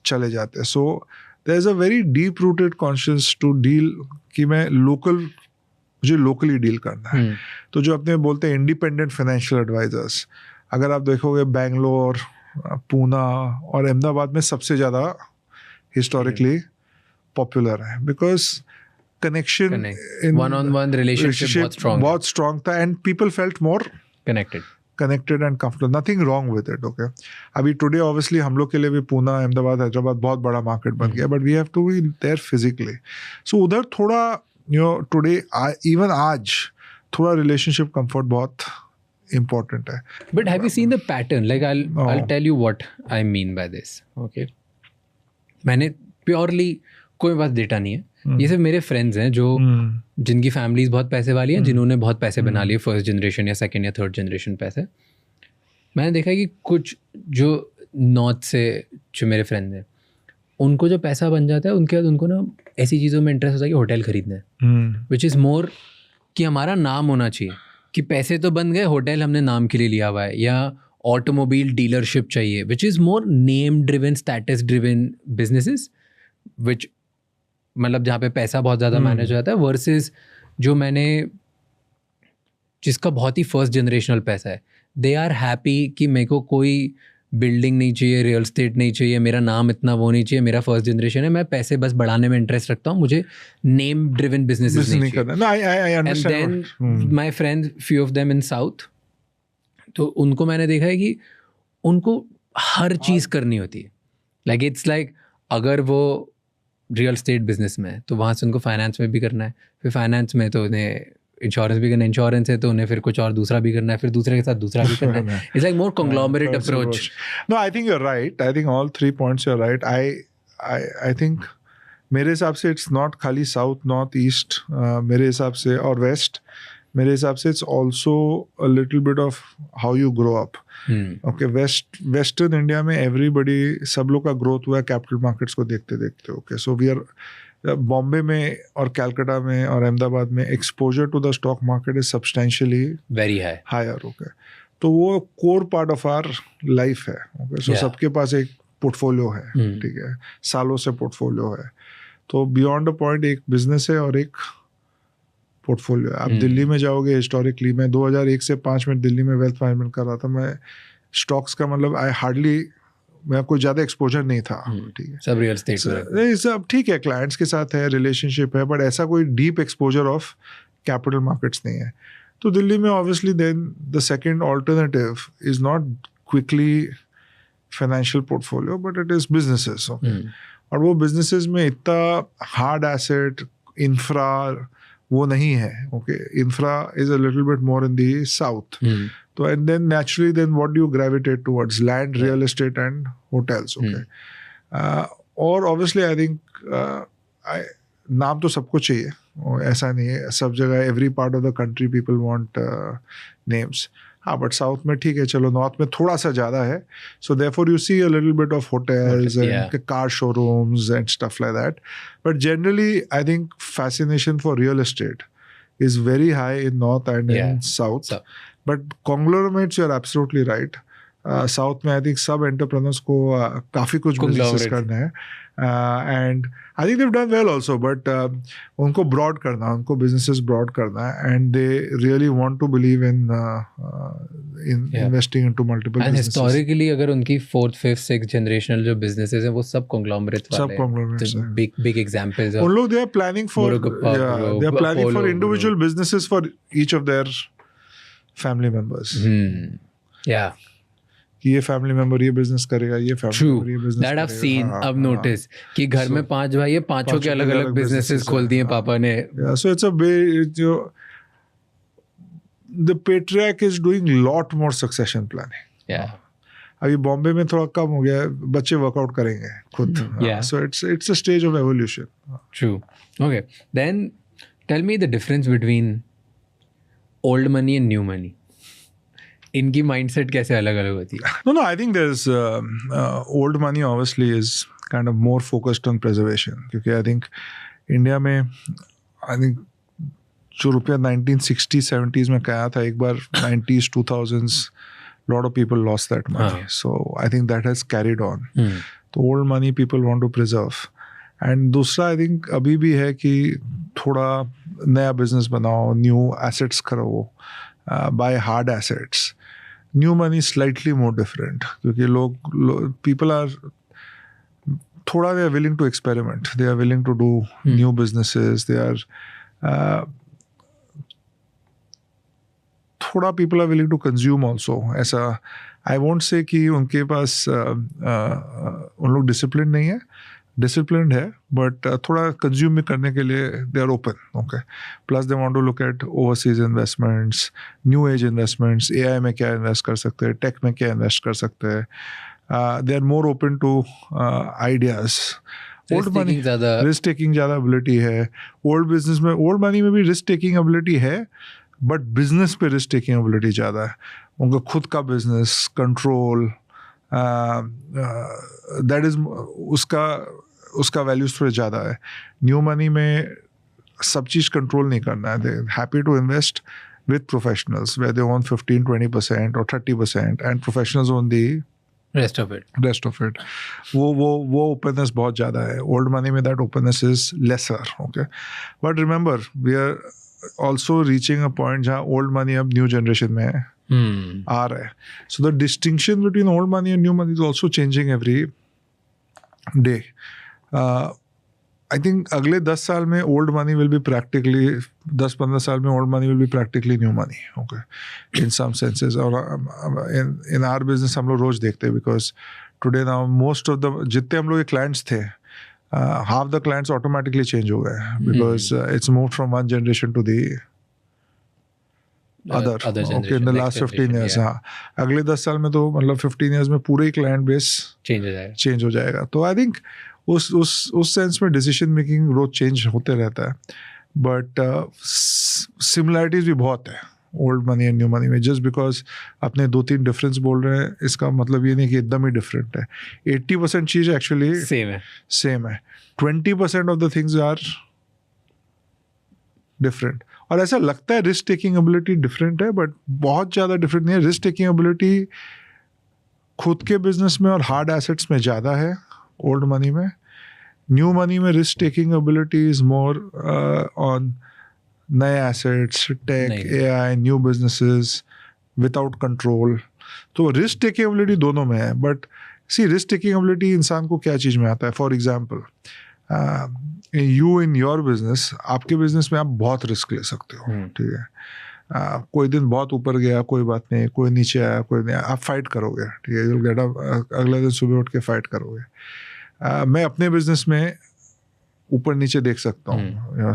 चले जाते हैं. So there is a very deep rooted conscience to deal कि मैं मुझे लोकली डील करना है. तो जो अपने बोलते हैं इंडिपेंडेंट फाइनेंशियल एडवाइजर्स, अगर आप देखोगे बेंगलोर, पूना और अहमदाबाद में सबसे ज़्यादा हिस्टोरिकली पॉपुलर है, because connection in one-on-one relationship बहुत स्ट्रॉन्ग था, and people felt more connected and comfortable. Nothing wrong with it. Okay, अभी today obviously हम लोग के लिए भी पूना, अहमदाबाद, हैदराबाद बहुत बड़ा मार्केट बन गया, but we have to be there physically. So उधर थोड़ा today even आज थोड़ा relationship comfort बहुत important है. But have you seen the pattern? Like I'll tell you what I mean by this. Okay, मैंने purely कोई बात डेटा नहीं है, ये सिर्फ मेरे फ्रेंड्स हैं जो जिनकी फैमिलीज बहुत पैसे वाली हैं, जिन्होंने बहुत पैसे बना लिए, फर्स्ट जनरेशन या सेकंड या थर्ड जनरेशन पैसे. मैंने देखा कि कुछ जो नॉर्थ से जो मेरे फ्रेंड्स हैं, उनको जो पैसा बन जाता है उनके बाद उनको ना ऐसी चीज़ों में इंटरेस्ट होता है कि होटल खरीदना है, विच इज़ मोर कि हमारा नाम होना चाहिए, कि पैसे तो बन गए, होटल हमने नाम के लिए लिया हुआ है, या ऑटोमोबाइल डीलरशिप चाहिए, which is more name driven, status driven businesses, which मतलब जहाँ पे पैसा बहुत ज़्यादा मैनेज हो जाता है, वर्सेस जो मैंने जिसका बहुत ही फर्स्ट जनरेशनल पैसा है, दे आर हैप्पी कि मेरे को कोई बिल्डिंग नहीं चाहिए, रियल स्टेट नहीं चाहिए, मेरा नाम इतना वो नहीं चाहिए, मेरा फर्स्ट जनरेशन है, मैं पैसे बस बढ़ाने में इंटरेस्ट रखता हूँ, मुझे नेम ड्रिवन बिजनेसेस नहीं चाहिए। And then my friends, few of them in south, तो उनको मैंने देखा है कि उनको हर चीज़ करनी होती है। लाइक इट्स लाइक अगर वो रियल स्टेट बिजनेस में है तो वहाँ से उनको फाइनेंस में भी करना है, फिर फाइनेंस में तो उन्हें इंश्योरेंस भी करना है, इंश्योरेंस है तो उन्हें फिर कुछ और दूसरा भी करना है, फिर दूसरे के साथ दूसरा भी करना है। It's like more conglomerate approach. No, I think you are right, I think all 3 points you are right. I think मेरे हिसाब से इट्स नॉट खाली साउथ, नॉर्थ, ईस्ट, मेरे हिसाब से, और वेस्ट, मेरे हिसाब से it's also a little bit of how you grow up. Okay, western India में एवरीबडी, सब लोग का ग्रोथ हुआ है कैपिटल मार्केट्स को देखते देखते। Okay, so we are Bombay में और कैलकाटा में और अहमदाबाद में exposure to the stock market is substantially very higher. Okay, तो वो core part of our life है। ओके, सो सबके पास एक पोर्टफोलियो है, ठीक है, सालों से पोर्टफोलियो है। तो बियॉन्ड अ पॉइंट एक बिजनेस है और एक पोर्टफोलियो है। आप दिल्ली में जाओगे, हिस्टोरिकली मैं 2001 से 5 में दिल्ली में वेल्थ मैनेजमेंट कर रहा था। मैं स्टॉक्स का मतलब मैं कोई ज़्यादा एक्सपोजर नहीं था, ठीक है, सब रियल स्टेट नहीं, सब ठीक है, क्लाइंट्स के साथ है, रिलेशनशिप है, बट ऐसा कोई deep exposure of capital markets नहीं है। तो दिल्ली में obviously then the second alternative is not quickly financial portfolio, but it is businesses. और वो बिजनेसेस में इतना हार्ड एसेट इंफ्रा वो नहीं है। Okay, infra is a little bit more in the south. तो and then naturally then what do you gravitate towards? Land, real estate and hotels. Okay, और obviously I think नाम तो सबको चाहिए, ऐसा नहीं है सब जगह, every part of the country people want names. हाँ, बट साउथ में ठीक है, चलो नॉर्थ में थोड़ा सा ज़्यादा है। So therefore you see a little bit of hotels and car showrooms and stuff like that. But generally I think fascination for real estate is very high in north and in south. But conglomerates, you're absolutely right. South में I think सब entrepreneurs को काफ़ी कुछ businesses करना है, and I think they've done well also, but उनको broad करना, उनको बिजनेसेस ब्रॉड करना है, and they really want to believe in investing into multiple businesses. Historically अगर उनकी 4th, 5th, 6th जनरेशनल जो बिजनेसेस हैं वो सब कॉन्ग्लोमरेट्स वाले हैं, सब कॉन्ग्लोमरेट्स हैं, बिग एग्जांपल्स। उन लोग they are planning for individual businesses for each of their family members. या कि ये फैमिली मेंबर ये बिजनेस करेगा, ये फैमिली मेंबर ये बिजनेस करेगा। दैट I've seen, अब नोटिस कि घर में 5 भाई है, पांचों के अलग अलग बिजनेसेस खोल दिए पापा ने। So it's the patriarch is doing lot more succession planning. अभी बॉम्बे में थोड़ा कम हो गया, बच्चे वर्कआउट करेंगे खुद। So it's a stage of evolution. True. Okay, then tell me the difference between old money and new money. इनकी माइंडसेट कैसे अलग अलग होती है? No, I think there's old money obviously is kind of more focused on preservation, क्योंकि I think India में I think जो रुपया 1960s 70s में कहा था, एक बार 90s 2000s lot of people lost that money. So I think that has carried on. तो old money people want to preserve. And दूसरा I think अभी भी है कि थोड़ा नया बिजनेस बनाओ, न्यू एसेट्स करो, buy hard assets. New money is slightly more different, क्योंकि people are थोड़ा, they are willing to experiment, they are willing to do new businesses, they are थोड़ा people are willing to consume also. ऐसा I won't say कि उनके पास उन लोग disciplined नहीं है, डिसिप्लिन्ड है, बट थोड़ा कंज्यूम करने के लिए they are open. Okay, plus they want to look at overseas investments, new age investments, AI में क्या इन्वेस्ट कर सकते हैं, टेक में क्या इन्वेस्ट कर सकते हैं। They are more open to ideas. Old money risk taking ज़्यादा एबिलिटी है। ओल्ड बिजनेस में, ओल्ड मनी में भी रिस्क टेकिंग एबिलिटी है, बट बिजनेस पे रिस्क टेकिंग एबिलिटी ज़्यादा है। उनका खुद का बिजनेस, कंट्रोल, दैट इज उसका वैल्यूज थोड़े ज़्यादा है। न्यू मनी में सब चीज़ कंट्रोल नहीं करना है। They happy to invest with professionals where they own 15-20% और 30%, and professionals own the rest of it वो ओपननेस बहुत ज़्यादा है. ओल्ड मनी में that openness is lesser. Okay, but remember we are also reaching a point जहाँ old money अब new generation में आ रहा है. So the distinction between old money and new money is also changing every day. I think अगले 10 साल में old money will be practically 10-15 साल में old money will be practically new money. Okay, in some senses. और in our business हम लोग रोज देखते हैं because today now most of the जितने हम लोग के क्लाइंट्स थे half the clients automatically change हो गए because it's move from one generation to the other. Okay, in the last 15 years. हाँ, अगले 10 साल में तो मतलब 15 ईयर्स में पूरे ही क्लाइंट बेस चेंज हो जाएगा. तो आई थिंक उस सेंस में डिसीजन मेकिंग रोज चेंज होते रहता है. बट सिमिलैरिटीज भी बहुत है old money and new money में. जस्ट बिकॉज अपने 2-3 डिफरेंस बोल रहे हैं इसका मतलब ये नहीं कि एकदम ही डिफरेंट है. 80% चीज़ एक्चुअली सेम है. 20% of the things are different. और ऐसा लगता है रिस्क टेकिंग एबिलिटी डिफरेंट है, बट बहुत ज़्यादा डिफरेंट नहीं है. रिस्क टेकिंग एबिलिटी खुद के बिजनेस में और हार्ड एसेट्स में ज़्यादा है ओल्ड मनी में. न्यू मनी में risk taking ability is more on नए assets, tech, AI, new businesses without control. तो रिस्क टेकिंग एबिलिटी दोनों में है. But see, risk taking ability इंसान को क्या चीज़ में आता है. For example you in your business, आपके बिजनेस में आप बहुत रिस्क ले सकते हो. ठीक है, कोई दिन बहुत ऊपर गया, कोई बात नहीं, कोई नीचे आया, कोई नहीं, आप फाइट करोगे. ठीक है, you'll get up, अगले दिन सुबह उठ के फाइट करोगे. मैं अपने बिजनेस में ऊपर नीचे देख सकता हूँ.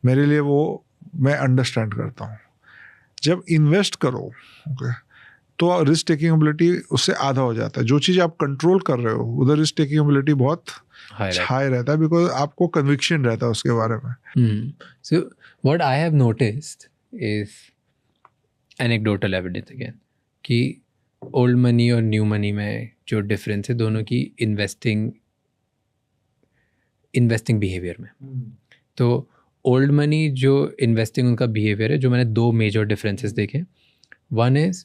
मेरे लिए वो मैं अंडरस्टैंड करता हूँ. जब इन्वेस्ट करो ओके तो रिस्क टेकिंग एबिलिटी उससे आधा हो जाता है. जो चीज़ आप कंट्रोल कर रहे हो उधर रिस्क टेकिंग एबिलिटी बहुत हाई रहता है बिकॉज आपको कन्विक्शन रहता है उसके बारे में. So what I have noticed is anecdotal evidence again कि ओल्ड मनी और न्यू मनी में जो डिफरेंस है दोनों की इन्वेस्टिंग बिहेवियर में. तो ओल्ड मनी जो इन्वेस्टिंग उनका बिहेवियर है, जो मैंने 2 मेजर डिफरेंसेस देखे. वन इज़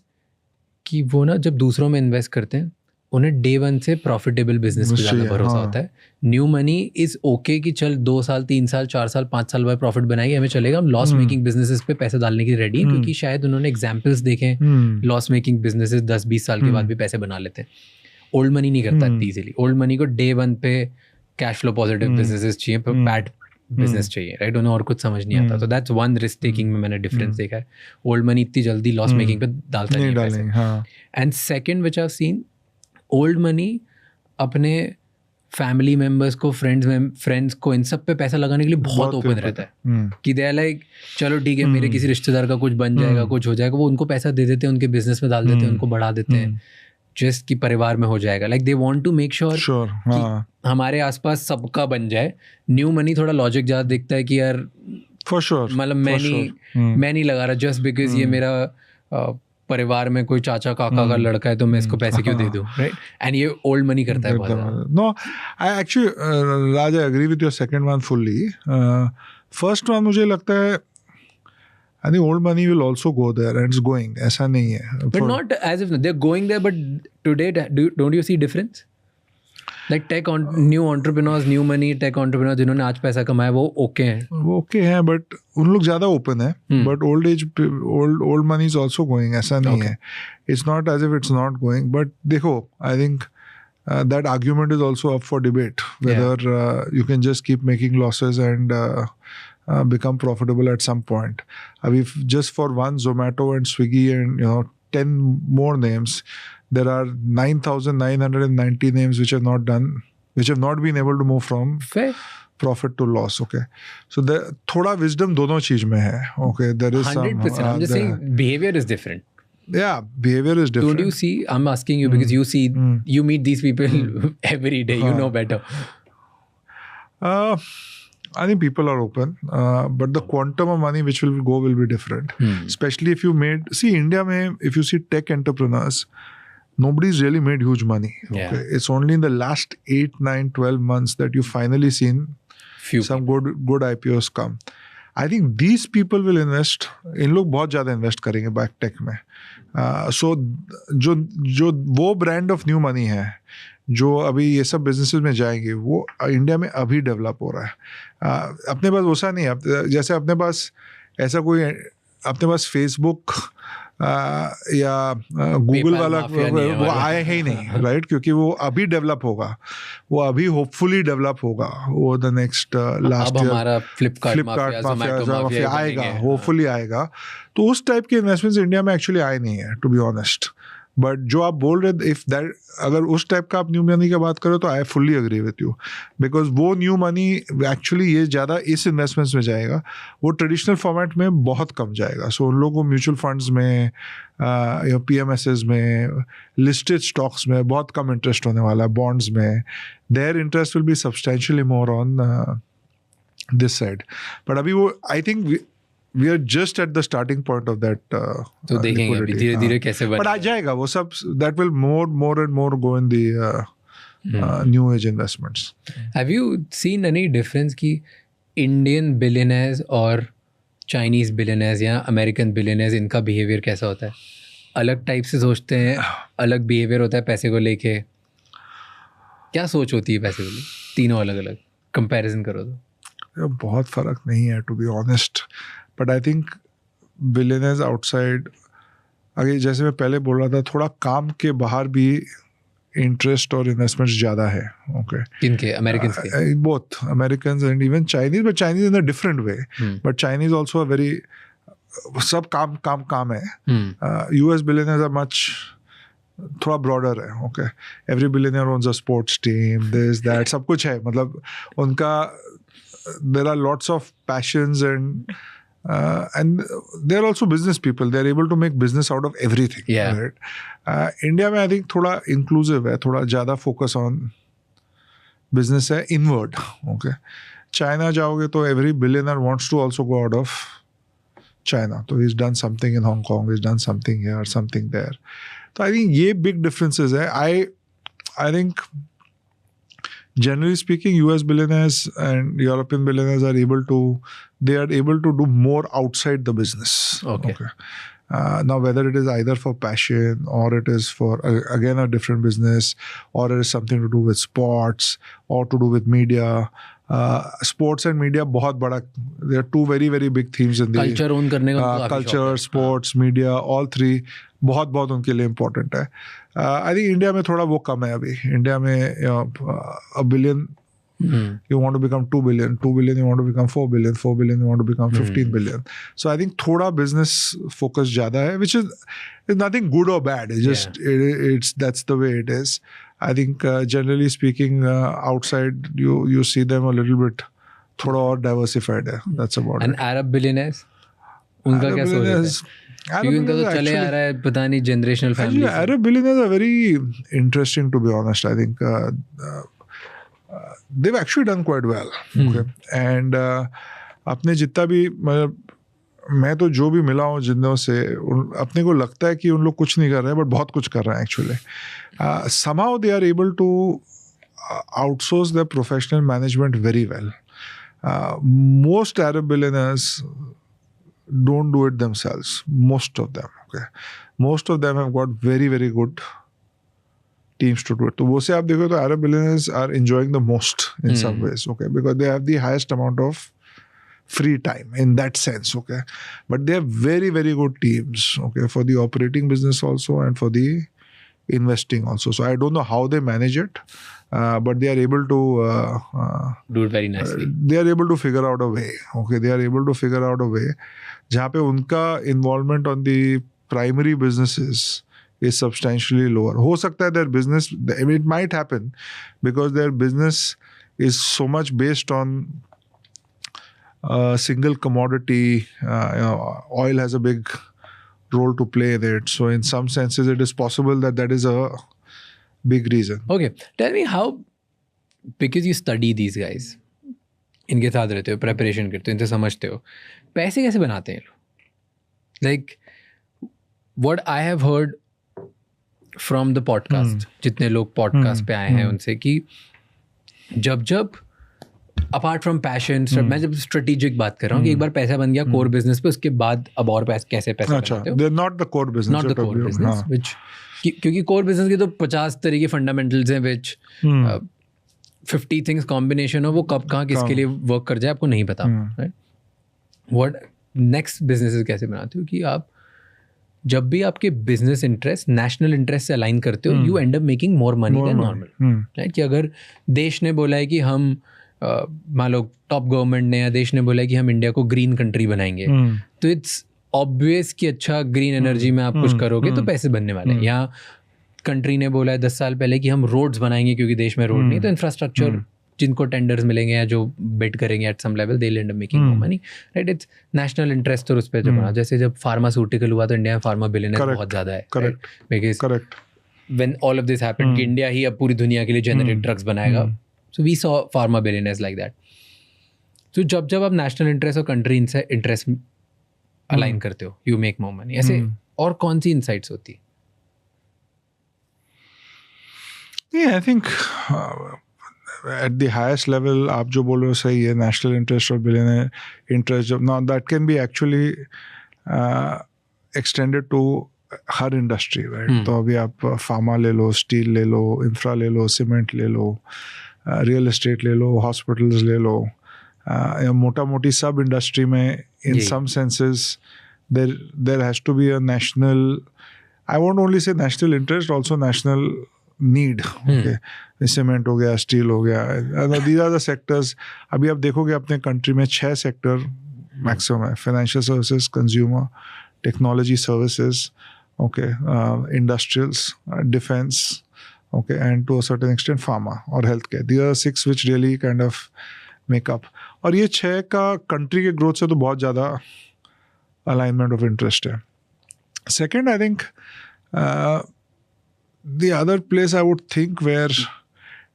कि वो ना जब दूसरों में इन्वेस्ट करते हैं उन्हें डे 1 से प्रॉफिटेबल बिजनेस पे ज़्यादा भरोसा होता है. न्यू मनी इज़ ओके कि चल 2 साल 3 साल 4 साल 5 साल बाद प्रॉफिट बनाएंगे, हमें चलेगा, हम लॉस मेकिंग बिजनेसेस पे पैसे डालने के लिए रेडी हैं क्योंकि शायद उन्होंने एग्जाम्पल्स देखे लॉस मेकिंग बिजनेसेस 10-20 साल के बाद भी पैसे बना लेते हैं. ओल्ड मनी नहीं करता इजीली. ओल्ड मनी को डे 1 पे कैश फ्लो पॉजिटिव बिजनेसेस चाहिए, पैट बिजनेस चाहिए, राइट. उन्हें और कुछ समझ नहीं आता. तो दैट्स वन रिस्क टेकिंग में मैंने डिफरेंस देखा है. ओल्ड मनी इतनी जल्दी लॉस मेकिंग पे डालता नहीं है पैसे. And second which I have seen, old money अपने फैमिली मेम्बर्स को, फ्रेंड्स को, इन सब पे पैसा लगाने के लिए बहुत ओपन रहता है कि दे आर लाइक चलो ठीक है मेरे किसी रिश्तेदार का कुछ बन जाएगा, कुछ हो जाएगा, वो उनको पैसा दे देते हैं, उनके बिजनेस में डाल देते हैं, उनको बढ़ा देते हैं जस्ट कि परिवार में हो जाएगा. Like they want to make sure कि हमारे आसपास सबका बन जाए. न्यू मनी थोड़ा लॉजिक ज़्यादा दिखता है कि यार फॉर श्योर मतलब मैं नहीं लगा रहा जस्ट बिकॉज ये मेरा परिवार में कोई चाचा काका का लड़का है तो मैं इसको पैसे क्यों दे दूं, राइट. एंड ये ओल्ड मनी करता है बहुत ज़्यादा. No, I actually Raj I agree with your second one fully. First one मुझे लगता है I think old money will also go there and it's going. ऐसा नहीं है. But not as if they're going there. But today, don't you see difference? Like new entrepreneurs, new money, tech entrepreneurs जिन्होंने आज पैसा कमाया वो okay हैं. वो ओके हैं but उन लोग ज़्यादा open है. But old money is also going. ऐसा नहीं है. It's not as if it's not going. But देखो, I think that argument is also up for debate. Whether you can just keep making losses and become profitable at some point. If just for one Zomato and Swiggy and 10 more names, there are 9,990 names which have not been able to move from profit to loss. Okay, so thoda wisdom dono cheez mein hai. Okay, there is 100%. I'm just saying behavior is different. Yeah, behavior is different. Don't you see? I'm asking you because you meet these people every day. You know better. I think people are open, but the quantum of money which will go will be different. Especially if you see India mein, if you see tech entrepreneurs, nobody's really made huge money. Yeah. Okay? It's only in the last 8, 9, 12 months that you've finally seen some good IPOs come. I think these people will invest. इन लोग बहुत ज़्यादा invest करेंगे back tech में सो जो वो brand of new money है जो अभी ये सब बिजनेसेस में जाएंगे, वो इंडिया में अभी डेवलप हो रहा है. अपने पास वैसा नहीं है, जैसे अपने पास ऐसा कोई, अपने पास फेसबुक या गूगल वाला वो आया ही नहीं, राइट? क्योंकि वो अभी डेवलप होगा, वो अभी होपफुली डेवलप होगा वो द नेक्स्ट लास्ट ईयर. हमारा फ्लिपकार्ट माफिया आएगा, होपफुली आएगा. तो उस टाइप के इन्वेस्टमेंट्स इंडिया में एक्चुअली आए नहीं है, टू बी ऑनेस्ट. बट जो आप बोल रहे, इफ दैट, अगर उस टाइप का आप न्यू मनी की बात करो तो I fully agree with you, because वो न्यू मनी एक्चुअली ये ज़्यादा इस इन्वेस्टमेंट्स में जाएगा, वो ट्रेडिशनल फॉर्मेट में बहुत कम जाएगा. सो उन लोगों को म्यूचुअल फंड्स में या PMSs में, लिस्टेड स्टॉक्स में बहुत कम इंटरेस्ट होने वाला है. बॉन्ड्स में their interest will be substantially more on this side. But अभी वो I think we are just at the starting point of that. तो देखेंगे अभी धीरे-धीरे कैसे बट आ जाएगा वो सब. that will more and more go in the new age investments. Have you seen any difference कि Indian billionaires और Chinese billionaires या American billionaires, इनका behavior कैसा होता है? अलग टाइप से सोचते हैं, अलग behavior होता है पैसे को लेके. क्या सोच होती है पैसे को लेके? तीनों अलग अलग कंपैरिजन करो तो बहुत फर्क नहीं है, to be honest. But I think billionaires outside, अगर जैसे मैं पहले बोल रहा था, थोड़ा काम के बाहर भी इंटरेस्ट और इन्वेस्टमेंट्स ज़्यादा है. ओके, किनके? अमेरिकन के? Both American and even Chinese, but Chinese in a different way. But Chinese also very, सब काम है. US बिलियनर्स आर मच, थोड़ा ब्रॉडर है. Okay, every billionaire owns a sports team, this that, सब कुछ है. मतलब उनका there are lots of passions and they're also business people. They're able to make business out of everything. Yeah. Right? India में I think थोड़ा inclusive है, थोड़ा ज़्यादा focus on business है, inward. Okay. China जाओगे तो every billionaire wants to also go out of China. So he's done something in Hong Kong, he's done something here, something there. So I think ये big differences है. I think generally speaking, US billionaires and European billionaires are able to do more outside the business. Okay. Now, whether it is either for passion or it is for, again, a different business, or it is something to do with sports or to do with media. Sports and media बहुत बड़ा, there are two very very big themes in the culture own करने का culture, sports, media, all three बहुत उनके लिए important है. I think India में थोड़ा वो कम है अभी. India में a billion you want to become 2 billion, 2 billion you want to become 4 billion, 4 billion you want to become 15 billion. So I think थोड़ा business focus ज़्यादा है, which is nothing good or bad. It's just it's that's the way it is. I think generally speaking, outside you see them a little bit थोड़ा और diversified है. That's about it. And Arab billionaires, उनका क्या सोच है? क्योंकि उनका तो चले आ रहा है, पता नहीं generational family. Arab billionaires are very interesting, to be honest. I think they've actually done quite well. Okay, and अपने जितना भी, मैं तो जो भी मिला हूँ जिन्हों से, अपने को लगता है कि उन लोग कुछ नहीं कर रहे हैं, बट बहुत कुछ कर रहे हैं actually. Somehow they are able to outsource their professional management very well. Most Arab billionaires don't do it themselves. Most of them. Okay, most of them have got very very good teams to do it. तो वो से आप देखो तो Arab billionaires are enjoying the most in some ways. Okay, because they have the highest amount of free time in that sense. Okay, but they have very very good teams. Okay, for the operating business also and for the investing also. So I don't know how they manage it, but they are able to do it very nicely. They are able to figure out a way. Okay, they are able to figure out a way जहाँ पे उनका involvement on the primary businesses is substantially lower. हो सकता है their business, it might happen because their business is so much based on single commodity. Oil has a big role to play in it. So in some senses, it is possible that is a big reason. Okay, tell me how, because you study these guys, इनके साथ रहते हो, preparation करते हो, इनसे समझते हो, पैसे कैसे बनाते हैं लोग? Like what I have heard from the podcast, जितने लोग podcast पे आए हैं उनसे, कि जब अपार्ट फ्रॉम पैशन, मैं जब स्ट्रेटेजिक बात कर रहा हूँ कि एक बार पैसा बन गया कोर बिजनेस पे, उसके बाद अब और कैसे पैसा बनाते हो? They not the core business, not the core business, which क्योंकि कोर बिजनेस के तो 50 तरह के फंडामेंटल्स हैं, व्हिच 50 थिंग्स कॉम्बिनेशन हो, वो कब कहाँ किसके लिए वर्क कर जाए आपको नहीं पता, राइट? व्हाट नेक्स्ट बिजनेसेस कैसे बनाते हो कि आप जब भी आपके बिजनेस इंटरेस्ट नेशनल इंटरेस्ट से अलाइन करते हो, you end up making more money than normal, right? कि अगर देश ने बोला है कि हम मान लो टॉप गवर्नमेंट ने या देश ने बोला है कि हम इंडिया को ग्रीन कंट्री बनाएंगे, तो इट्स ऑब्वियस कि अच्छा ग्रीन एनर्जी में आप कुछ करोगे तो पैसे बनने वाले हैं। यहाँ कंट्री ने बोला है 10 साल पहले कि हम रोड्स बनाएंगे क्योंकि देश में रोड नहीं, तो इंफ्रास्ट्रक्चर जिनको टेंडर्स मिलेंगे या जो बिड करेंगे at some level, they will end up making more money, right? It's national interest. और उस पर जो बना, जैसे जब फार्मास्यूटिकल हुआ तो इंडिया में फार्मा बिलियनर्स बहुत ज़्यादा है, because when all of this happened कि इंडिया ही अब पूरी दुनिया के लिए जेनरिक ड्रग्स बनाएगा, so we saw pharma billionaires like that. तो जब आप नेशनल इंटरेस्ट और कंट्री इंटरेस्ट अलाइन करते हो, यू मेक मोर मनी। ऐसे और कौन सी इनसाइट्स होती है? I think at the highest level आप जो बोल रहे हो सही है, नेशनल इंटरेस्ट और billionaire interest, now that can be actually extended to हर इंडस्ट्री, राइट? तो अभी आप फार्मा ले लो, स्टील ले लो, इंफ्रा ले लो, सीमेंट ले लो, रियल एस्टेट ले लो, हॉस्पिटल्स ले लो, मोटा मोटी सब इंडस्ट्री में in some senses there has to be a national, I won't only say national interest, also national need. Okay, cement हो गया, स्टील हो गया, these are the sectors. अभी आप देखोगे अपने कंट्री में 6 सेक्टर मैक्सिमम है: financial services, consumer, technology services, okay, industrials, defence, okay, and to a certain extent pharma और health care. These are 6 which really kind of make up. और ये 6 का कंट्री के ग्रोथ से तो बहुत ज़्यादा alignment of interest है. Second, I think the other place I would think where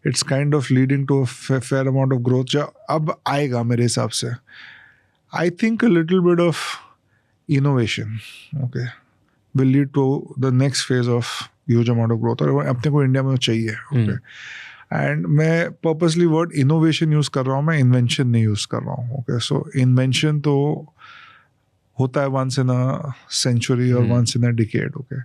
it's kind of leading to a fair amount of growth जो अब आएगा मेरे हिसाब से, I think a little bit of innovation, okay, will lead to the next phase of huge amount of growth. और अपने को India में चाहिए, okay. एंड मैं पर्पसली वर्ड इनोवेशन यूज़ कर रहा हूँ, मैं इन्वेंशन नहीं यूज़ कर रहा हूँ, ओके. सो इन्वेंशन तो होता है वंस इन अ सेंचुरी और once in a decade, okay.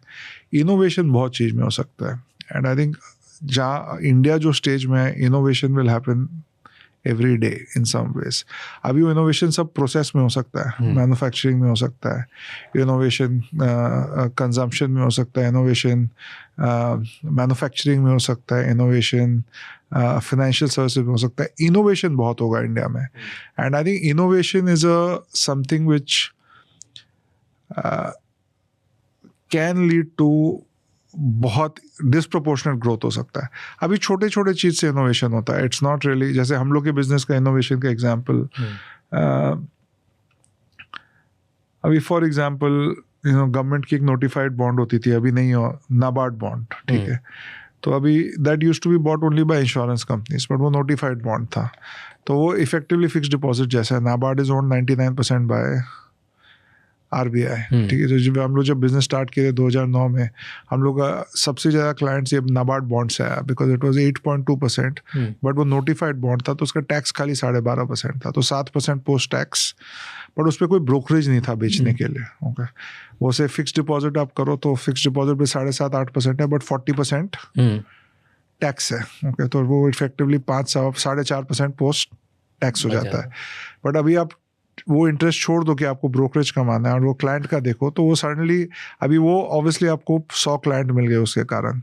Innovation बहुत चीज़ में हो सकता है, एंड आई थिंक जहाँ इंडिया जो स्टेज में है, innovation will happen every day in some ways. अभी वो इनोवेशन सब प्रोसेस में हो सकता है, मैन्युफैक्चरिंग में हो सकता है, इनोवेशन कंजम्पशन में हो सकता है, इनोवेशन मैन्युफैक्चरिंग में हो सकता है, इनोवेशन फाइनेंशियल सर्विसेज में हो सकता है. इनोवेशन बहुत होगा इंडिया में, and I think innovation is a something which can lead to बहुत डिस्प्रोपोर्शनेट ग्रोथ हो सकता है. अभी छोटे छोटे चीज़ से इनोवेशन होता है. इट्स नॉट रियली जैसे हम लोग के बिजनेस का इनोवेशन का एग्जांपल, अभी फॉर एग्जांपल गवर्नमेंट की एक नोटिफाइड बॉन्ड होती थी, अभी नहीं हो, नाबार्ड बॉन्ड, ठीक है. तो अभी that used to be bought only by insurance companies, but वो नोटिफाइड बॉन्ड था, तो वो इफेक्टिवली फिक्स डिपॉजिट जैसा है. नाबार्ड इज ओन्ड 99% बाय RBI, ठीक है. तो जब हम लोग बिजनेस स्टार्ट किए 2009 में, हम लोग का सबसे ज़्यादा क्लाइंट्स ये नाबार्ड बॉन्ड से आया, बिकॉज इट वाज 8.2%, बट वो नोटिफाइड बॉन्ड था, तो उसका टैक्स खाली 12.5% था, तो 7% पोस्ट टैक्स, बट उस पर कोई ब्रोकरेज नहीं था बेचने के लिए, ओके. वो से फिक्स डिपॉजिट आप करो तो फिक्स डिपॉजिट पे 7.5-8% है, बट 40% टैक्स है, ओके. तो वो इफेक्टिवली 5-4% पोस्ट टैक्स हो जाता है. बट अभी आप वो इंटरेस्ट छोड़ दो कि आपको ब्रोकरेज कमाना है और वो क्लाइंट का देखो, तो वो सडनली अभी वो ऑब्वियसली आपको 100 क्लाइंट मिल गए उसके कारण.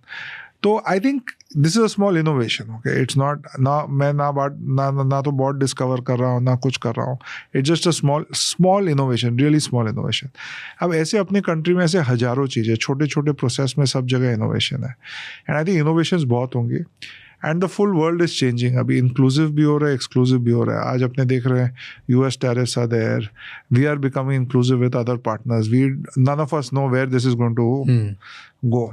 तो I think this is a small innovation, okay. It's not मैं ना तो बॉट डिस्कवर कर रहा हूँ, ना कुछ कर रहा हूँ. It's just a small innovation, really small innovation. अब ऐसे अपने कंट्री में ऐसे हजारों चीज़ें, छोटे छोटे प्रोसेस में सब जगह इनोवेशन है, एंड आई थिंक इनोवेशंस बहुत होंगी. And the full world is changing. अभी इंक्लूसिव भी हो रहा है, एक्सक्लूसिव भी हो रहा है. आज अपने देख रहे हैं US tariffs are there, we are becoming inclusive with other partners. None of us know where this is going to go,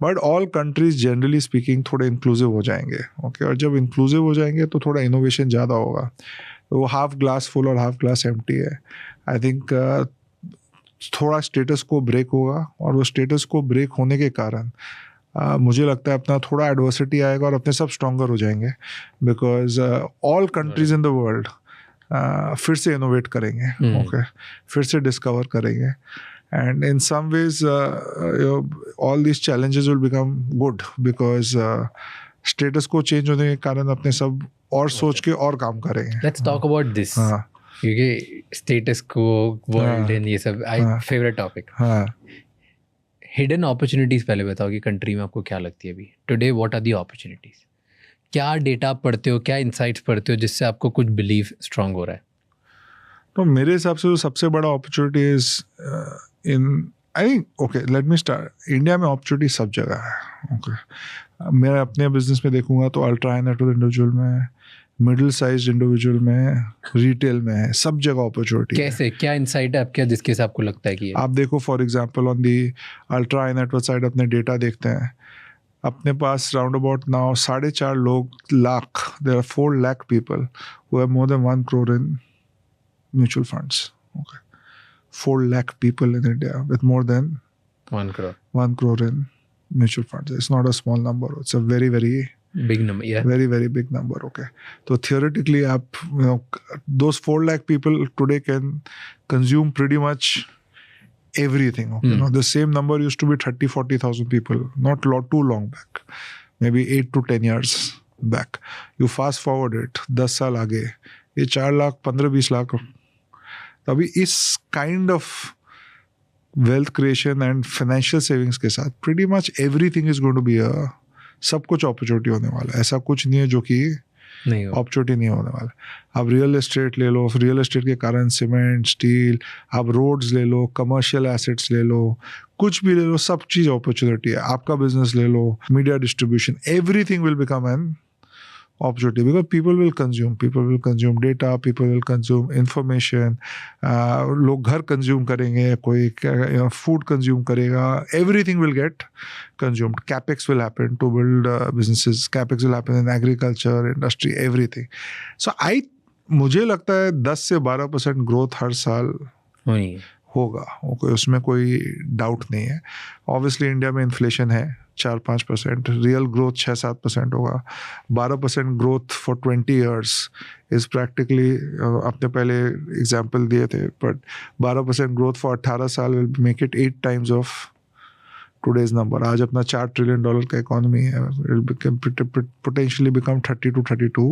but all countries generally speaking थोड़े इंक्लूसिव हो जाएंगे, ओके. और जब इंक्लूसिव हो जाएंगे तो थोड़ा इनोवेशन ज़्यादा होगा. वो हाफ ग्लास फुल और हाफ ग्लास एम्प्टी है. आई थिंक थोड़ा स्टेटस को ब्रेक होगा, और वो स्टेटस को ब्रेक होने के कारण मुझे लगता है अपना थोड़ा एडवर्सिटी आएगा और अपने सब स्ट्रॉन्गर हो जाएंगे, because all countries in the world फिर से इनोवेट करेंगे, ओके, फिर से डिस्कवर करेंगे, and in some ways all these challenges will become good because status quo change होने के कारण अपने सब और सोच के और काम करेंगे. Let's talk about this. क्योंकि status quo world and ये सब favorite topic. Hidden opportunities पहले बताओ कि कंट्री में आपको क्या लगती है अभी. Today what are the opportunities? क्या डेटा पढ़ते हो, क्या इंसाइट्स पढ़ते हो जिससे आपको कुछ बिलीव स्ट्रांग हो रहा है? तो मेरे हिसाब से जो सबसे बड़ा opportunity is in, I think, okay, let me start. India में अपॉर्चुनिटी सब जगह है, ओके. मैं अपने बिजनेस में देखूंगा तो ultra high net worth individual में, मिडिल साइज इंडिविजुअल में, रिटेल में है, सब जगह अपॉर्चुनिटी. कैसे, क्या इंसाइट है आपके जिसके से आपको लगता है कि आप देखो, for example on the ultra high net worth side अपने डेटा देखते हैं, अपने पास round about now 4.5 lakh, there are 4 lakh people who have more than 1 crore in mutual funds. Okay, 4 lakh people in India with more than 1 crore. 1 crore in mutual funds. It's not a small number. It's a very, very big number. Yeah. Very, very big number. Okay. So theoretically, those 4 lakh people today can consume pretty much everything. Okay? The same number used to be 30,000-40,000 people. Not too long back. Maybe 8 to 10 years back. You fast forward it 10 साल आगे, ये 4 लाख 15-20 लाख. अभी इस kind of wealth creation and financial savings के साथ pretty much everything is going to be सब कुछ opportunity होने वाला है. ऐसा कुछ नहीं है जो कि अपॉर्चुनिटी नहीं होने वाला. आप रियल एस्टेट ले लो, रियल एस्टेट के कारण सीमेंट, स्टील, आप रोड्स ले लो, कमर्शियल एसेट्स ले लो, कुछ भी ले लो, सब चीज़ अपॉर्चुनिटी है. आपका बिजनेस ले लो, media distribution, everything will become an opportunity because people will consume data, people will consume information, लोग घर consume करेंगे, कोई food consume करेगा, everything will get consumed. Capex will happen to build businesses, capex will happen in agriculture, industry, everything. So मुझे लगता है 10 से 12% growth हर साल होगा, ओके, उसमें कोई डाउट नहीं है. ऑब्वियसली इंडिया में इन्फ्लेशन है 4-5%, रियल ग्रोथ 6-7% होगा. 12% growth for 20 years is practically, आपने पहले एग्जांपल दिए थे, बट 12% ग्रोथ फॉर 18 साल will make it 8 times of today's number. आज अपना $4 trillion का इकोनॉमी है, potentially become 30 to 32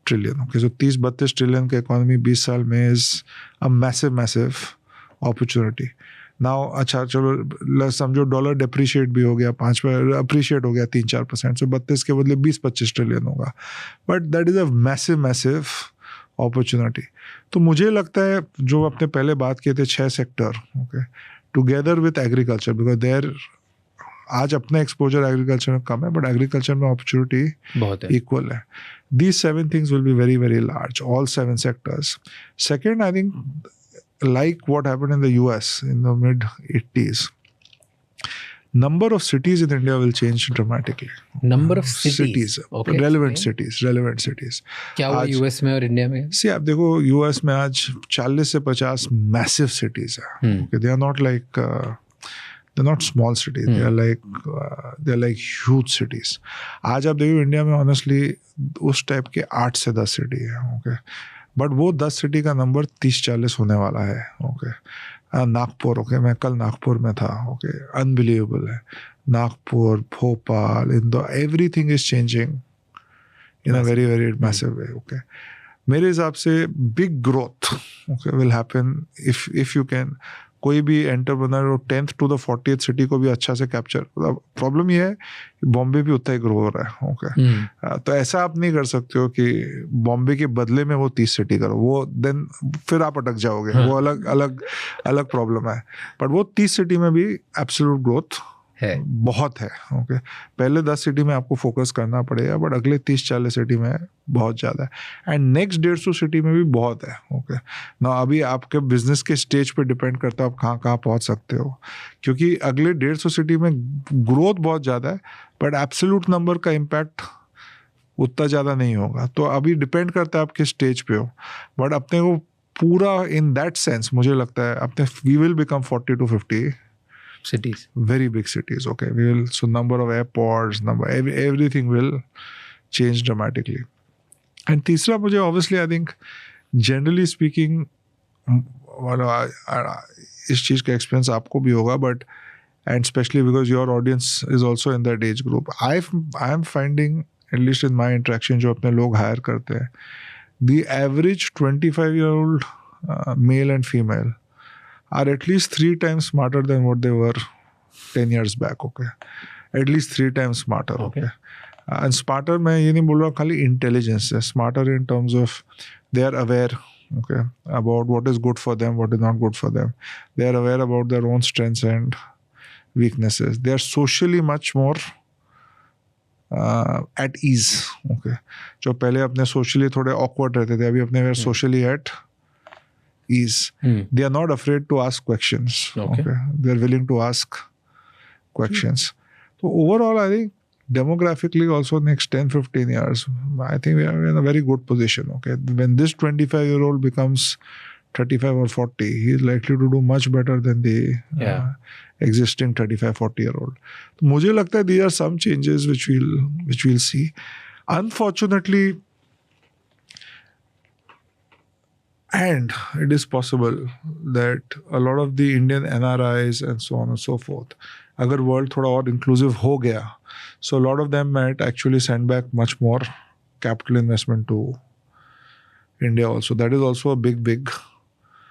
trillion. Okay, so 30-32 trillion का इकोनॉमी 20 साल में is a massive opportunity. Now अच्छा चलो समझो डॉलर डिप्रिशिएट भी हो गया, अप्रिशिएट हो गया 3-4%, सो 32 के बदले 20-25 ट्रिलियन होगा, but that is a massive opportunity. तो मुझे लगता है जो आपने पहले बात किए थे 6 sector, okay, together with agriculture, because there आज अपना एक्सपोजर एग्रीकल्चर में कम है, बट एग्रीकल्चर में अपॉर्चुनिटी बहुत है, इक्वल है. These 7 things will be very, very large, all 7 sectors. Second, I think, like what happened in the US in the mid-80s, number of cities in India will change dramatically. Number of cities? Okay. Relevant cities. क्या हुआ US में और India में? See, आप देखो US में आज 40 से 50 massive cities हैं. Okay, they are not like they're not small cities. They're like huge cities. आज आप देखो इंडिया में honestly उस टाइप के 8 से 10 सिटी है, ओके, बट वो 10 सिटी का नंबर 30-40 होने वाला है, ओके. नागपुर, ओके, मैं कल नागपुर में था, ओके, अनबिलीवेबल है. Nagpur, Bhopal, Indore, everything is changing in a very very massive way, okay. मेरे हिसाब से big growth, okay, will happen if you can. कोई भी entrepreneur 10th to the 40th city को भी अच्छा से कैप्चर. प्रॉब्लम ये है कि बॉम्बे भी उतना ही ग्रो हो रहा है, ओके. तो ऐसा आप नहीं कर सकते हो कि बॉम्बे के बदले में वो 30 सिटी करो, वो देन फिर आप अटक जाओगे. वो अलग प्रॉब्लम है. बट वो 30 सिटी में भी एब्सोल्यूट ग्रोथ है, बहुत है, ओके. पहले 10 सिटी में आपको फोकस करना पड़ेगा, बट अगले 30-40 सिटी में बहुत ज़्यादा है. एंड नेक्स्ट 150 सिटी में भी बहुत है, ओके. ना अभी आपके बिजनेस के स्टेज पे डिपेंड करता है आप कहाँ पहुँच सकते हो, क्योंकि अगले 150 सिटी में ग्रोथ बहुत ज़्यादा है, बट एब्सोल्यूट नंबर का इम्पैक्ट उतना ज़्यादा नहीं होगा. तो अभी डिपेंड करता है आप किस स्टेज पे हो, बट अपने को पूरा इन दैट सेंस मुझे लगता है अपने we will become 40 to 50 cities. Very big cities. Okay, so number of airports, everything will change dramatically. And तीसरा मुझे obviously I think generally speaking, इस चीज़ का एक्सपीरियंस आपको भी होगा, but and especially because your audience is also in that age group, I am finding, at least in my interaction, जो अपने लोग hire करते हैं, the average 25-year-old male and female are at least 3 times smarter than what they were 10 years back. Okay, at least 3 times smarter. Okay. And smarter, मैं ये नहीं बोल रहा खाली intelligence है, smarter in terms of they are aware, okay, about what is good for them, what is not good for them. They are aware about their own strengths and weaknesses. They are socially much more at ease. Okay, जो पहले अपने socially थोड़े awkward रहते थे, अभी अपने वे socially at ease. They are not afraid to ask questions. Okay, they are willing to ask questions. So overall, I think demographically also next 10-15 years, I think we are in a very good position. Okay, when this 25-year-old becomes 35 or 40, he is likely to do much better than the existing 35-40-year-old. तो मुझे लगता है these are some changes which we'll see. Unfortunately, and it is possible that a lot of the Indian NRIs and so on and so forth, अगर world थोड़ा और inclusive हो गया, so a lot of them might actually send back much more capital investment to India also. That is also a big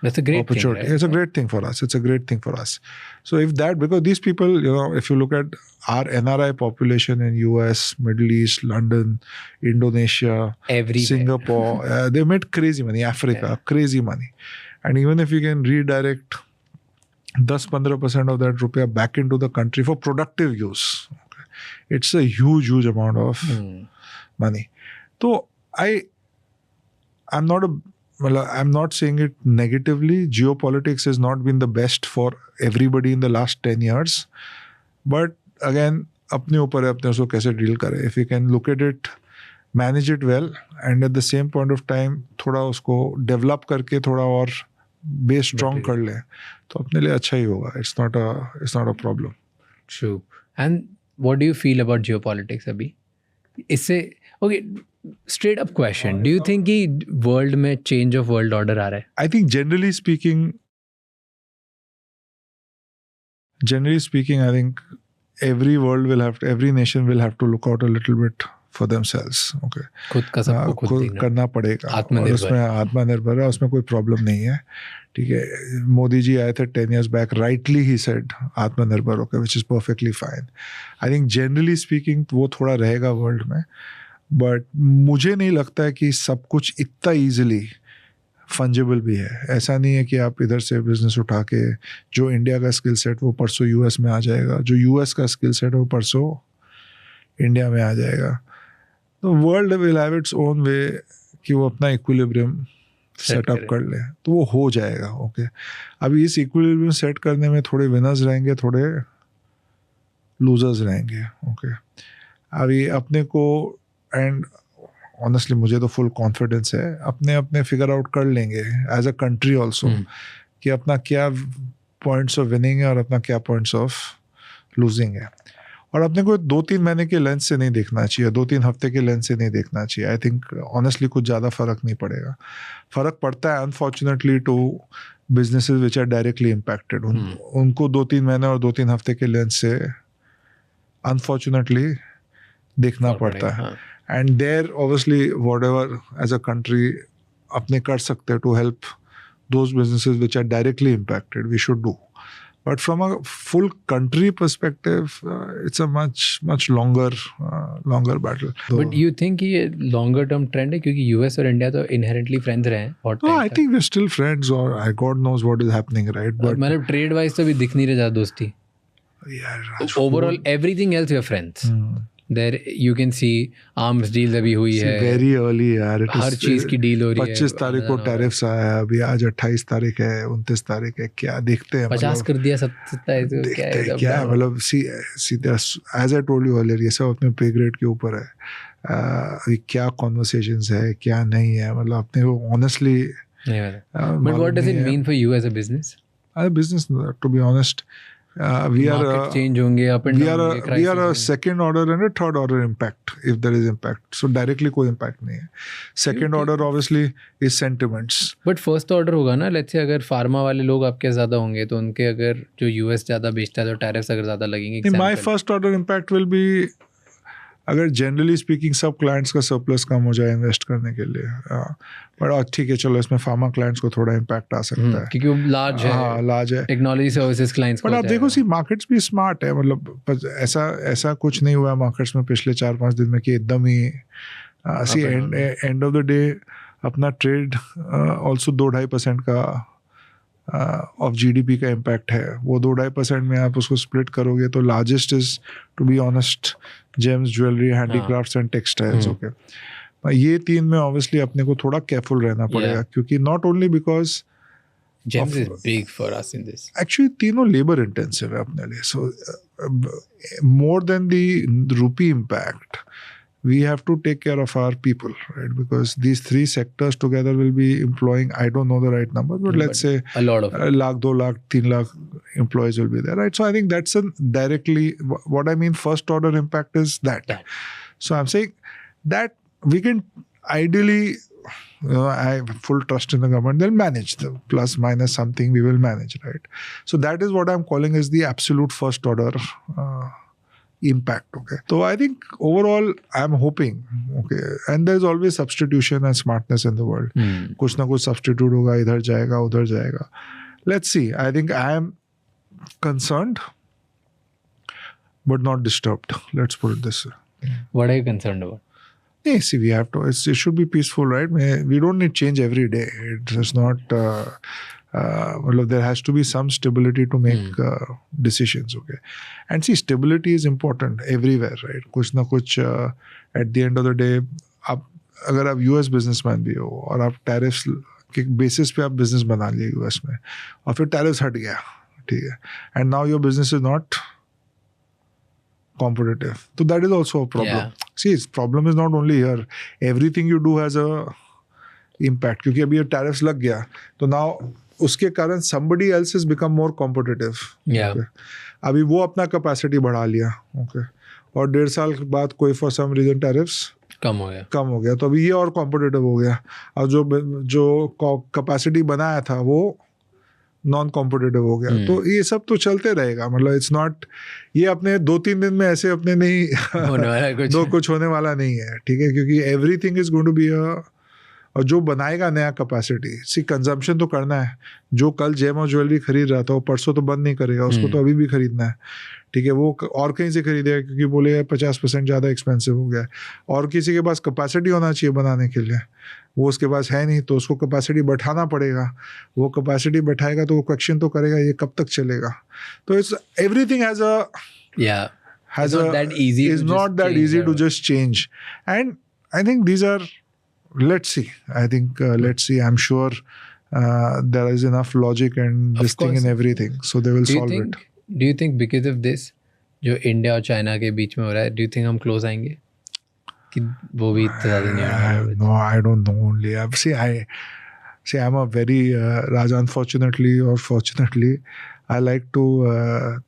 That's a great opportunity. thing, right? It's a great thing for us. It's a great thing for us. So if that, because these people, if you look at our NRI population in US, Middle East, London, Indonesia, Everywhere. Singapore, they made crazy money. Africa, crazy money. And even if you can redirect 10-15% of that rupiah back into the country for productive use, okay, it's a huge amount of money. So I'm not saying it negatively. Geopolitics has not been the best for everybody in the last 10 years. But again, अपने ऊपर है अपने उसको कैसे deal करें. If you can look at it, manage it well, and at the same point of time थोड़ा उसको develop करके थोड़ा और base strong कर ले, तो अपने लिए अच्छा ही होगा. It's not a problem. True. And what do you feel about geopolitics अभी? इससे okay, straight up question, do you think कि world में change of world order आ रहा है? I think generally speaking, I think every nation will have to look out a little bit for themselves. Okay, खुद का सबको खुद करना पड़ेगा. और उसमें आत्मनिर्भर है, उसमें कोई प्रॉब्लम नहीं है. ठीक है, मोदी जी आए थे 10 years back, rightly he said आत्मनिर्भर, okay, which is perfectly fine. I think generally speaking वो थोड़ा रहेगा वर्ल्ड में, बट मुझे नहीं लगता है कि सब कुछ इतना ईजिली फंजेबल भी है. ऐसा नहीं है कि आप इधर से बिजनेस उठा के जो इंडिया का स्किल सेट वो परसों यूएस में आ जाएगा, जो यूएस का स्किल सेट वो परसों इंडिया में आ जाएगा. तो world will have its own way कि वो अपना इक्विलिब्रियम सेटअप कर ले, तो वो हो जाएगा. ओके, अभी इस इक्विलिब्रियम सेट करने में थोड़े विनर्स रहेंगे, थोड़े लूजर्स रहेंगे. ओके, अभी अपने को, एंड ऑनेस्टली मुझे तो फुल कॉन्फिडेंस है, अपने फिगर आउट कर लेंगे एज अ कंट्री ऑल्सो कि अपना क्या पॉइंट्स ऑफ विनिंग है और अपना क्या पॉइंट्स ऑफ लूजिंग है. और अपने को 2-3 महीने के लेंस से नहीं देखना चाहिए, 2-3 हफ्ते के लेंस से नहीं देखना चाहिए. आई थिंक ऑनेस्टली कुछ ज़्यादा फ़र्क नहीं पड़ेगा. फ़र्क पड़ता है unfortunately to businesses which are directly impacted. उनको 2-3 महीने और 2-3 हफ्ते के लेंस से अनफॉर्चुनेटली देखना पड़ता है. And there obviously whatever as a country अपने कर सकते हैं to help those businesses which are directly impacted, we should do. But from a full country perspective, it's a much longer battle. But you think ये longer term trend है क्योंकि US और India तो inherently friends रहे हैं बहुत time. No, I think we're still friends, or God knows what is happening, right? But मतलब trade wise तो भी दिख नहीं रहा ज़्यादा दोस्ती. Yeah, overall everything else we are friends. There you can see arms deals अभी हुई है. Very early यार. हर चीज़ की डील हो रही है. 25 तारीख को टैरिफ्स आया है, अभी आज 28 तारीख है, 29 तारीख है, क्या देखते हैं. 50 कर दिया 27 क्या मतलब सीधा as I told you earlier, ये सब अपने पे ग्रेड के ऊपर है. अभी क्या कॉन्वर्सेशंस है क्या नहीं है, मतलब अपने को honestly. But what does it mean for you as a business? As a business, to be honest, we are market change होंगे, up and we down are होंगे, we are a crisis second order and a third order impact if there is impact. So directly कोई impact नहीं है. Second order obviously is sentiments. But first order होगा ना. Let's say अगर pharma वाले लोग आपके ज़्यादा होंगे तो उनके अगर जो यूएस ज़्यादा बेचता है तो टैरिफ्स अगर ज़्यादा लगेंगे. My first order impact will be अगर जनरली स्पीकिंग सब क्लाइंट्स का सरप्लस कम हो जाए इन्वेस्ट करने के लिए. बट ठीक है, चलो इसमें फार्मा क्लाइंट्स को थोड़ा इम्पैक्ट आ सकता है क्योंकि वो लार्ज है. हाँ, लार्ज है. Technology services clients. बट आप देखो सी मार्केट्स भी स्मार्ट है. मतलब ऐसा कुछ नहीं हुआ मार्केट्स में पिछले 4-5 दिन में कि एकदम ही सी एंड ऑफ द डे अपना ट्रेड ऑल्सो 2-2.5% का ऑफ जीडीपी का इम्पैक्ट है. वो 2-2.5% में आप उसको स्प्लिट करोगे तो largest is to be honest gems, jewellery, handicrafts and textiles. Okay, ये 3 में ऑब्वियसली अपने को थोड़ा केयरफुल रहना पड़ेगा क्योंकि not only because gems is big for us in this. Actually तीनों लेबर इंटेंसिव है अपने लिए. So more than the rupee impact we have to take care of our people, right? Because these 3 sectors together will be employing, I don't know the right number, but let's say a lot of 1 lakh, 2 lakh, 3 lakh employees will be there, right? So I think that's directly what I mean. First order impact is that. So I'm saying that we can ideally, I have full trust in the government. They'll manage the plus minus something. We will manage, right? So that is what I'm calling as the absolute first order impact. Okay, so I think overall I'm hoping, okay, and there's always substitution and smartness in the world. कुछ ना कुछ substitute होगा, इधर जाएगा उधर जाएगा. Let's see. I think I am concerned but not disturbed. Let's put it this way. What are you concerned about? Yeah, see, we have to. It should be peaceful, right? We don't need change every day. It's not. There has to be some stability to make decisions. Okay, and see, stability is important everywhere, right? कुछ ना कुछ at the end of the day, अगर आप US businessman भी हो और आप tariffs के बेसिस पे आप बिजनेस बना लिए US में और फिर टैरिफ्स हट गया, ठीक है, and now your business is not competitive. So that is also a problem. Yeah. See, problem is not only here. Everything you do has a impact. क्योंकि अभी ये टैरिफ्स लग गया तो now उसके कारण somebody else has become more competitive. Yeah. Okay. अभी वो अपना कैपेसिटी बढ़ा लिया. Okay. और 1.5 साल के बाद कोई for some reason टैरिफ्स कम हो गया तो अभी ये और कॉम्पिटिटिव हो गया और जो कैपेसिटी बनाया था वो नॉन कॉम्पिटिटिव हो गया. तो ये सब तो चलते रहेगा. मतलब इट्स नॉट ये अपने 2-3 दिन में ऐसे अपने नहीं होने वाला कुछ होने वाला नहीं है, ठीक है, क्योंकि everything is going to be और जो बनाएगा नया कैपेसिटी, सी कंजम्पशन तो करना है. जो कल जेम और ज्वेलरी खरीद रहा था वो परसों तो बंद नहीं करेगा, उसको तो अभी भी खरीदना है, ठीक है. वो और कहीं से खरीदेगा क्योंकि बोलेगा 50% ज़्यादा एक्सपेंसिव हो गया है और किसी के पास कैपेसिटी होना चाहिए बनाने के लिए, वो उसके पास है नहीं तो उसको कैपेसिटी बैठाना पड़ेगा. वो कैपेसिटी बैठाएगा तो वो क्वेश्चन तो करेगा ये कब तक चलेगा. तो it's everything has not that easy to just change. And I think these are, let's see. Let's see. I'm sure there is enough logic and this thing in everything, so they will solve it. Do you think because of this, जो India और China के बीच में हो रहा है, do you think हम close आएंगे कि वो भी इतना ज़्यादा नहीं होगा? No, I don't know. Only I'm a very Raja, unfortunately or fortunately, I like to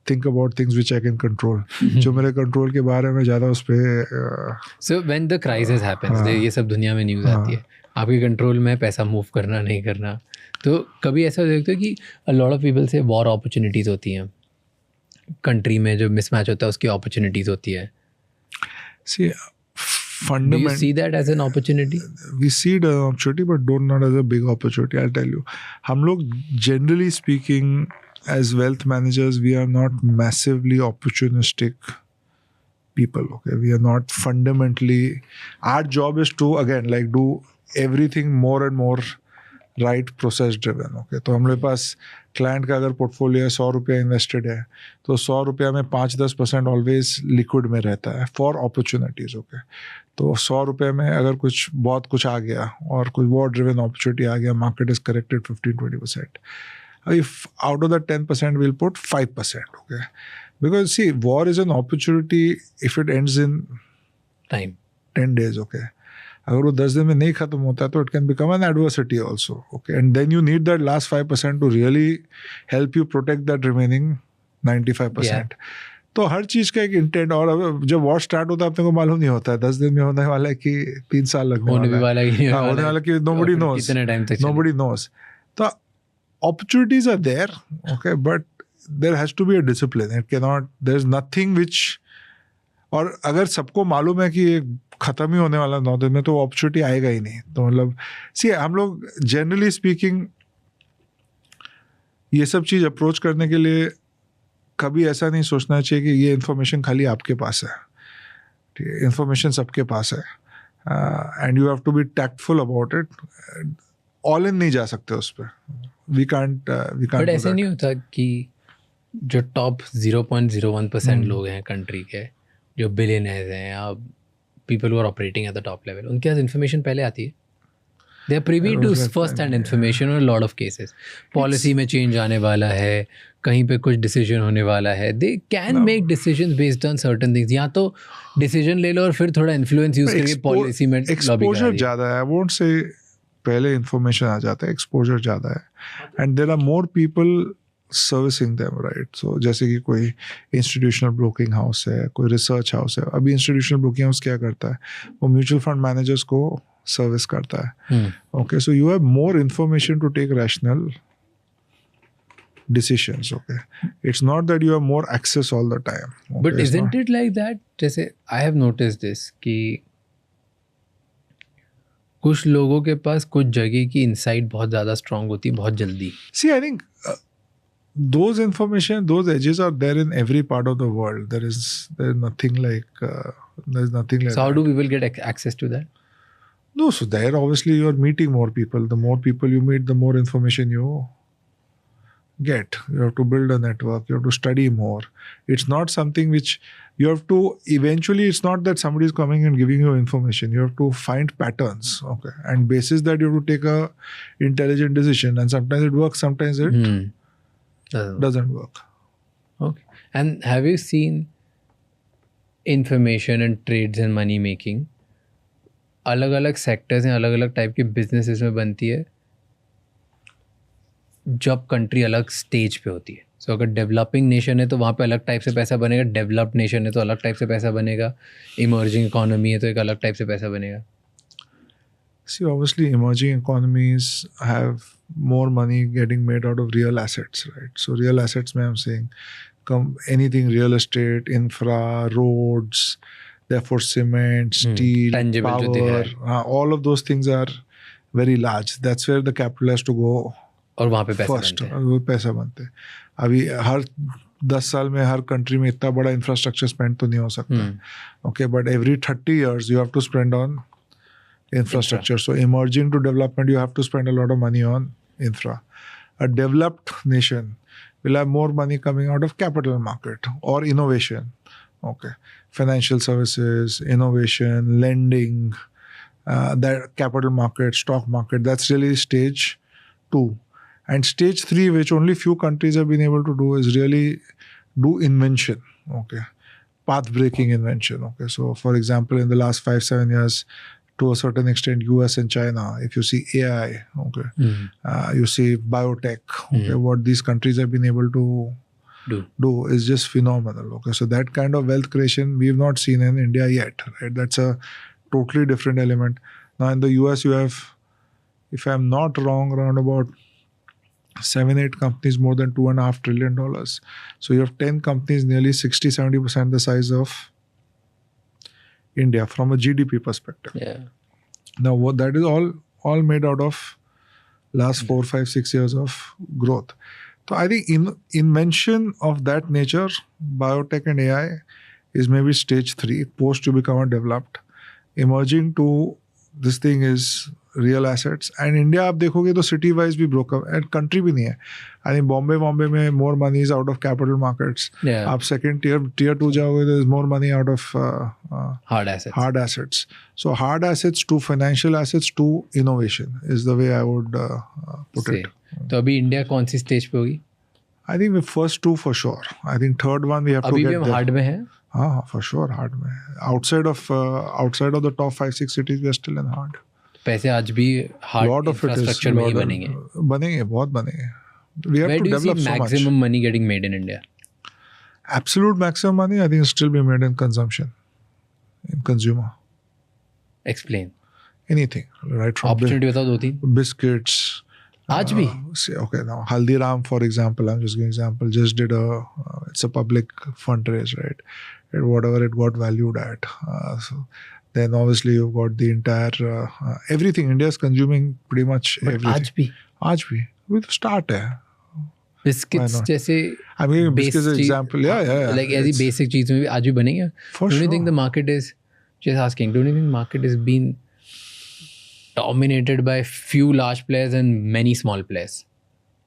think about things which I can control. जो मेरे कंट्रोल के बारे में ज़्यादा उस पर. So when the crisis happens, ये सब दुनिया में न्यूज़ आती है, आपके कंट्रोल में पैसा मूव करना नहीं करना. तो कभी ऐसा देखते हो कि a lot of people say war opportunities होती हैं कंट्री में, जो मिसमैच होता है उसकी अपॉर्चुनिटीज होती है. See, fundamental. Do you see that as an opportunity? We see it as an opportunity, but not as a big opportunity. I'll tell you. हम लोग generally speaking, as wealth managers, we are not massively opportunistic people. Okay, we are not fundamentally. Our job is to again do everything more and more right process driven. Okay, तो हमारे पास client का अगर portfolio 100 रुपया invested है तो 100 रुपया में 5-10% always liquid में रहता है फॉर अपॉर्चुनिटीज. ओके, तो 100 रुपये में अगर बहुत कुछ आ गया और कुछ वॉर ड्रिवन अपॉर्चुनिटी आ गया, market is corrected 15-20%. If out of the 10% we'll put 5%. Okay, because see, war is an opportunity if it ends in time 10 days. Okay, अगर वो 10 दिन में नहीं खत्म होता तो it can become an adversity also. Okay, and then you need that last 5% to really help you protect that remaining 95%. तो हर चीज़ का एक इंटेंट, और अब जब वॉर स्टार्ट होता है अपने को मालूम नहीं होता है 10 दिन में होने वाला है कि 3 साल लगने होने भी वाला है, होने वाला कि nobody knows, कितने टाइम तक nobody knows. तो opportunities are there, okay, but there has to be a discipline. It cannot, there's nothing which, और अगर सबको मालूम है कि ये ख़त्म ही होने वाला 9 दिन में, तो अपॉर्चुनिटी आएगा ही नहीं. तो मतलब सी हम लोग जनरली स्पीकिंग ये सब चीज़ अप्रोच करने के लिए कभी ऐसा नहीं सोचना चाहिए कि ये इन्फॉर्मेशन खाली आपके पास है. ठीक है, इन्फॉर्मेशन सबके पास है, and you have to be tactful about it. All in नहीं जा सकते उस पर. वी कांट बट ऐसे नहीं होता कि जो टॉप 0.01% लोग हैं कंट्री के, जो बिलियनर्स हैं या people who are operating at the top level, उनके पास इन्फॉर्मेशन पहले आती है. They are privy to first hand information और लॉट ऑफ केसेस. पॉलिसी में चेंज आने वाला है, कहीं पे कुछ डिसीजन होने वाला है, they can make decision based on certain things. या तो डिसीजन ले लो और फिर थोड़ा इन्फ्लुएंस यूज करके पॉलिसी में एक्सपोजर ज़्यादा है. आई वोंट से पहले इन्फॉर्मेशन आ जाता है, एक्सपोजर ज़्यादा है, and there are more people servicing them, right. So जैसे कि कोई इंस्टीट्यूशनल ब्रोकिंग हाउस है, कोई रिसर्च हाउस है. अभी इंस्टीट्यूशनल ब्रोकिंग हाउस क्या करता है, वो म्यूचुअल फंड मैनेजर्स को सर्विस करता है. Okay, so you have more information to take rational decisions. Okay, it's not that you have more access all the time. Okay, but isn't it like that? जैसे I have noticed this कि कुछ लोगों के पास कुछ जगह की insight बहुत ज़्यादा स्ट्रांग होती है बहुत जल्दी. See, I think those information, those edges are there in every part of the world. There is nothing like there's nothing like. So how that. do people get access to that? No, so there obviously you are meeting more people. The more people you meet, the more information you get. You have to build a network. You have to study more. It's not something which you have to eventually. It's not that somebody is coming and giving you information. You have to find patterns. Okay, and basis that you have to take a intelligent decision. And sometimes it works. Sometimes it doesn't work. Okay. And have you seen information and trades and money making? अलग अलग sectors हैं, अलग अलग type के businesses में बनती है जब कंट्री अलग स्टेज पे होती है. सो अगर डेवलपिंग नेशन है तो वहाँ पे अलग टाइप से पैसा बनेगा, डेवलप्ड नेशन है तो अलग टाइप से पैसा बनेगा, इमर्जिंग इकोनॉमी है तो एक अलग टाइप से पैसा बनेगा. See, obviously emerging economies have more money getting made out of real assets, right? So real assets में I'm saying anything real estate, infra, roads, therefore cement, steel, tangible power, all of those things are very large. That's where the capital has to go. और वहाँ पे पैसा first बनते हैं. वो पैसा बनते हैं. अभी हर 10 साल में हर कंट्री में इतना बड़ा इंफ्रास्ट्रक्चर स्पेंड तो नहीं हो सकता. Okay, but every 30 years you have to spend on infrastructure. So emerging to development, you have to spend a lot of money on infra. A developed nation will have more money coming out of capital market or innovation. Okay, financial services, innovation, lending, that capital market, stock market. That's really stage 2. And stage 3, which only few countries have been able to do, is really do invention. Okay, path-breaking invention. Okay, so for example, in the last 5-7 years, to a certain extent, US and China, if you see AI, okay, you see biotech, okay, what these countries have been able to do is just phenomenal. Okay, so that kind of wealth creation we've not seen in India yet. Right, that's a totally different element. Now in the US, you have, if I'm not wrong, around about 7-8 companies more than $2.5 trillion. So you have 10 companies, nearly 60-70% the size of India from a GDP perspective. Yeah. Now what that is all made out of last 4, 5, 6 years of growth. So I think invention of that nature, biotech and AI, is maybe stage 3. Post you become a developed. Emerging to this thing is real assets. And India आप देखोगे तो city wise भी broke up and country भी नहीं है. I think Bombay में more money is out of capital markets. Yeah. आप second tier 2 जाओगे there is more money out of hard assets. So hard assets to financial assets to innovation is the way I would put it. तो अभी India कौन सी stage पे होगी? I think the first 2 for sure. I think third one we have to अभी get भी हम there. Hard में हैं. हाँ, for sure hard में. Outside of the top 5-6 cities we are still in hard. पैसे आज भी हार्ड इंफ्रास्ट्रक्चर में ही बनेंगे. बहुत बनेंगे. We have Where to do you see develop so much. maximum money getting made in India? absolute maximum money, I think, will still be made in consumption, in consumer. Explain. Anything, right from Opportunity बताओ दो तीन. biscuits. आज भी. Say, okay, now Haldiram, for example, I'm just giving example, just did it's a public fundraise, right? And whatever it got valued at. So then obviously you've got the entire, everything. India's consuming pretty much But everything. आज भी. आज भी. We to start है. Biscuits जैसे. I mean, biscuits is example. Yeah. Like ऐसी basic चीज़ में भी आज भी बनेंगे. For Don't sure. you think the market is, just asking, don't you think market has been dominated by few large players and many small players?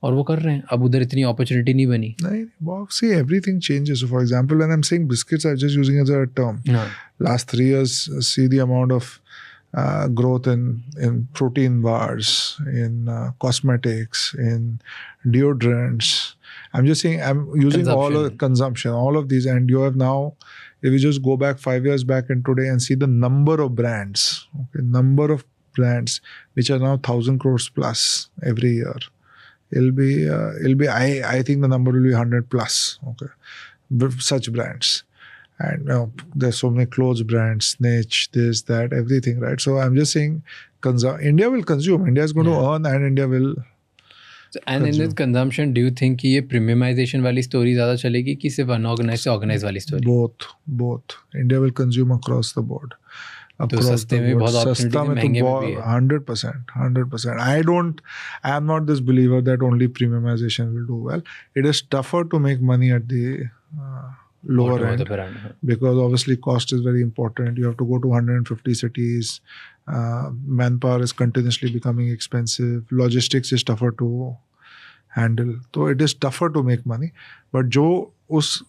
और वो कर रहे हैं. अब उधर इतनी opportunity नहीं बनी. Well, see, everything changes. So, for example, when I'm saying biscuits, I'm just using it as a term. हाँ. Last 3 years, see the amount of growth in protein bars, in cosmetics, in deodorants. I'm just saying, I'm using all of consumption, all of these, and you have now, if you just go back 5 years back and today and see the number of brands, number of brands which are now 1,000 crores plus every year. It'll be I think the number will be 100 plus, with such brands. And there's so many clothes brands, Snitch, this, that, everything, right? So I'm just saying, India will consume. India is going to earn, and India will. And in this consumption, do you think कि ये premiumization वाली story ज़्यादा चलेगी कि सिर्फ unorganized से organized वाली story? Both. India will consume across the board. तो सस्ते में बहुत opportunity है, महंगे में भी है. 100%. I am not this believer that only premiumization will do well. It is tougher to make money at the lower end because obviously cost is very important. You have to go to 150 cities. Manpower is continuously becoming expensive. Logistics is tougher to handle. So it is tougher to make money. But जो उस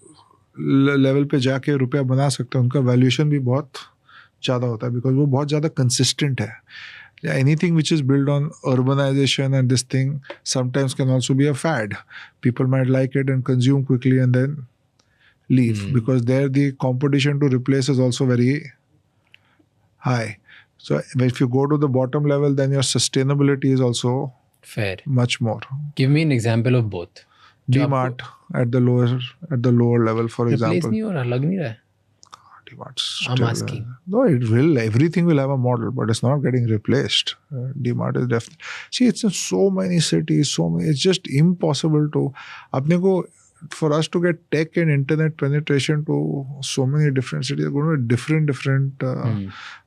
level पे जाके रुपया बना सकते हैं, उनका valuation भी बहुत ज़्यादा होता है because वो बहुत ज़्यादा consistent है. Anything which is built on urbanization and this thing sometimes can also be a fad. People might like it and consume quickly and then leave because there the competition to replace is also very high. So if you go to the bottom level, then your sustainability is also fair, much more. Give me an example of both. DMart at the lower level, for example. Replace नहीं हो रहा, लग नहीं रहा है. I'm asking. No, it will. Everything will have a model, but it's not getting replaced. DMart is definitely. See, it's in so many cities, it's just impossible to. अपने को, for us to get tech and internet penetration to so many different cities, going to be different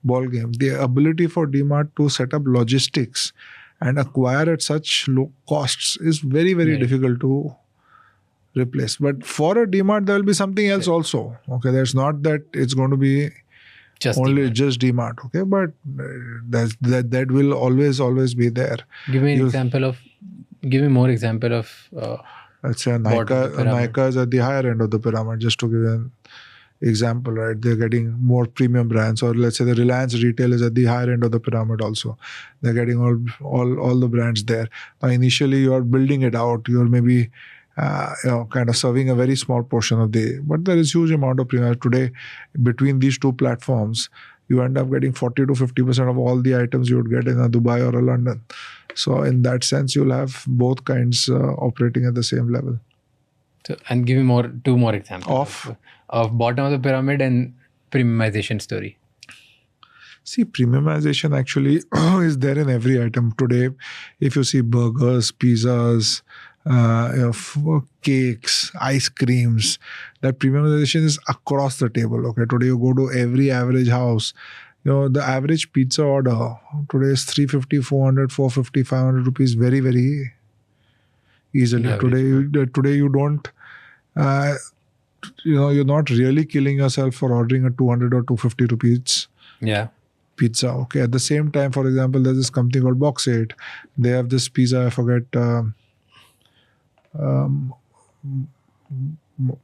ball game. The ability for DMart to set up logistics and acquire at such low costs is very, very difficult to replace. But for a DMart, there will be something else also. Okay, there's not that it's going to be just DMart. Okay, but that will always be there. Give me more example of. Let's say Nykaa is at the higher end of the pyramid. Just to give an example, right? They're getting more premium brands, or let's say the Reliance Retail is at the higher end of the pyramid also. They're getting all the brands there. Now, initially, you are building it out. You're maybe kind of serving a very small portion of but there is huge amount of premium. Today, between these two platforms, you end up getting 40 to 50% of all the items you would get in a Dubai or a London. So in that sense, you'll have both kinds operating at the same level. So, and give me two more examples of bottom of the pyramid and premiumization story. See, premiumization actually is there in every item. Today, if you see burgers, pizzas, cakes, ice creams, that premiumization is across the table. Okay, today you go to every average house, the average pizza order today is 350, 400, 450, 500 rupees very, very easily. Today you don't, you're not really killing yourself for ordering a 200 or 250 rupees pizza. Okay, at the same time, for example, there's this company called Box 8. They have this pizza, I forget,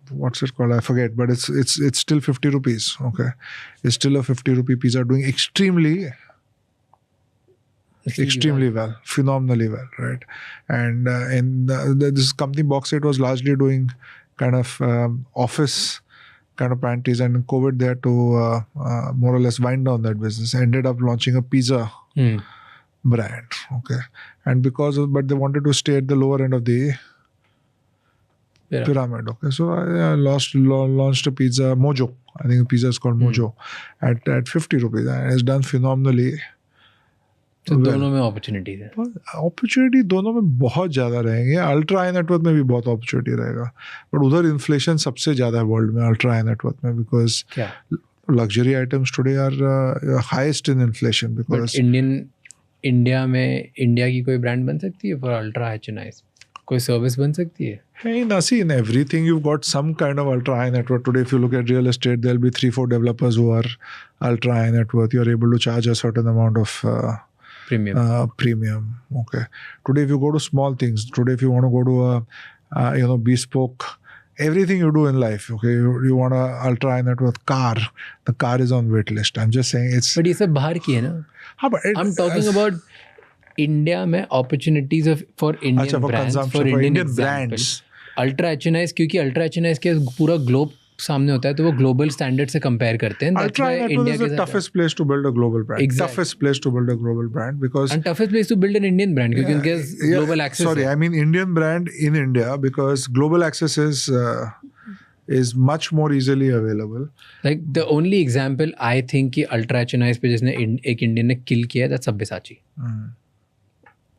what's it called? I forget, but it's still 50 rupees. Okay, it's still a 50 rupee pizza doing extremely well, phenomenally well, right? And this company Box 8 was largely doing kind of office kind of pantries, and in COVID they had to more or less wind down that business. Ended up launching a pizza brand. Okay, and but they wanted to stay at the lower end of the Pyramid. Okay, so I launched a pizza, Mojo. I think the pizza is called Mojo at 50 rupees, and it's done phenomenally. तो दोनों में opportunities है. Opportunity दोनों में बहुत ज़्यादा रहेंगे. Ultra high net worth में भी बहुत अपॉर्चुनिटी रहेगा, बट उधर इन्फ्लेशन सबसे ज़्यादा है वर्ल्ड में अल्ट्रा हाई नेटवर्थ में, because luxury items today are highest in inflation. Because India में इंडिया की कोई ब्रांड बन सकती है फॉर अल्ट्रा HNIs? कोई सर्विस बन सकती है? Hey, Nasi, in everything you've got some kind of ultra high net worth. Today, if you look at real estate, there'll be 3-4 developers who are ultra high net worth. You're able to charge a certain amount of premium. Okay. Today, if you go to small things, today if you want to go to a bespoke, everything you do in life, okay, you want a ultra high net worth car, the car is on wait list. I'm just saying it's. But ये सब बाहर की है ना? हाँ, but I'm talking about India में opportunities for Indian brands, for Indian brands. Ultra HNIs, क्योंकि ultra HNIs के पूरा ग्लोब सामने होता है, तो वो ग्लोबल स्टैंडर्ड से कंपेयर करते हैं. Ultra high net worth is the toughest place to build a global brand. Exactly. Toughest place to build a global brand because. And toughest place to build an Indian brand क्योंकि उनके global access. Sorry, I mean Indian brand in India because global access is much more easily available. Like the only example I think कि ultra HNIs पे जिसने एक Indian ने किल किया, that's Sabyasachi.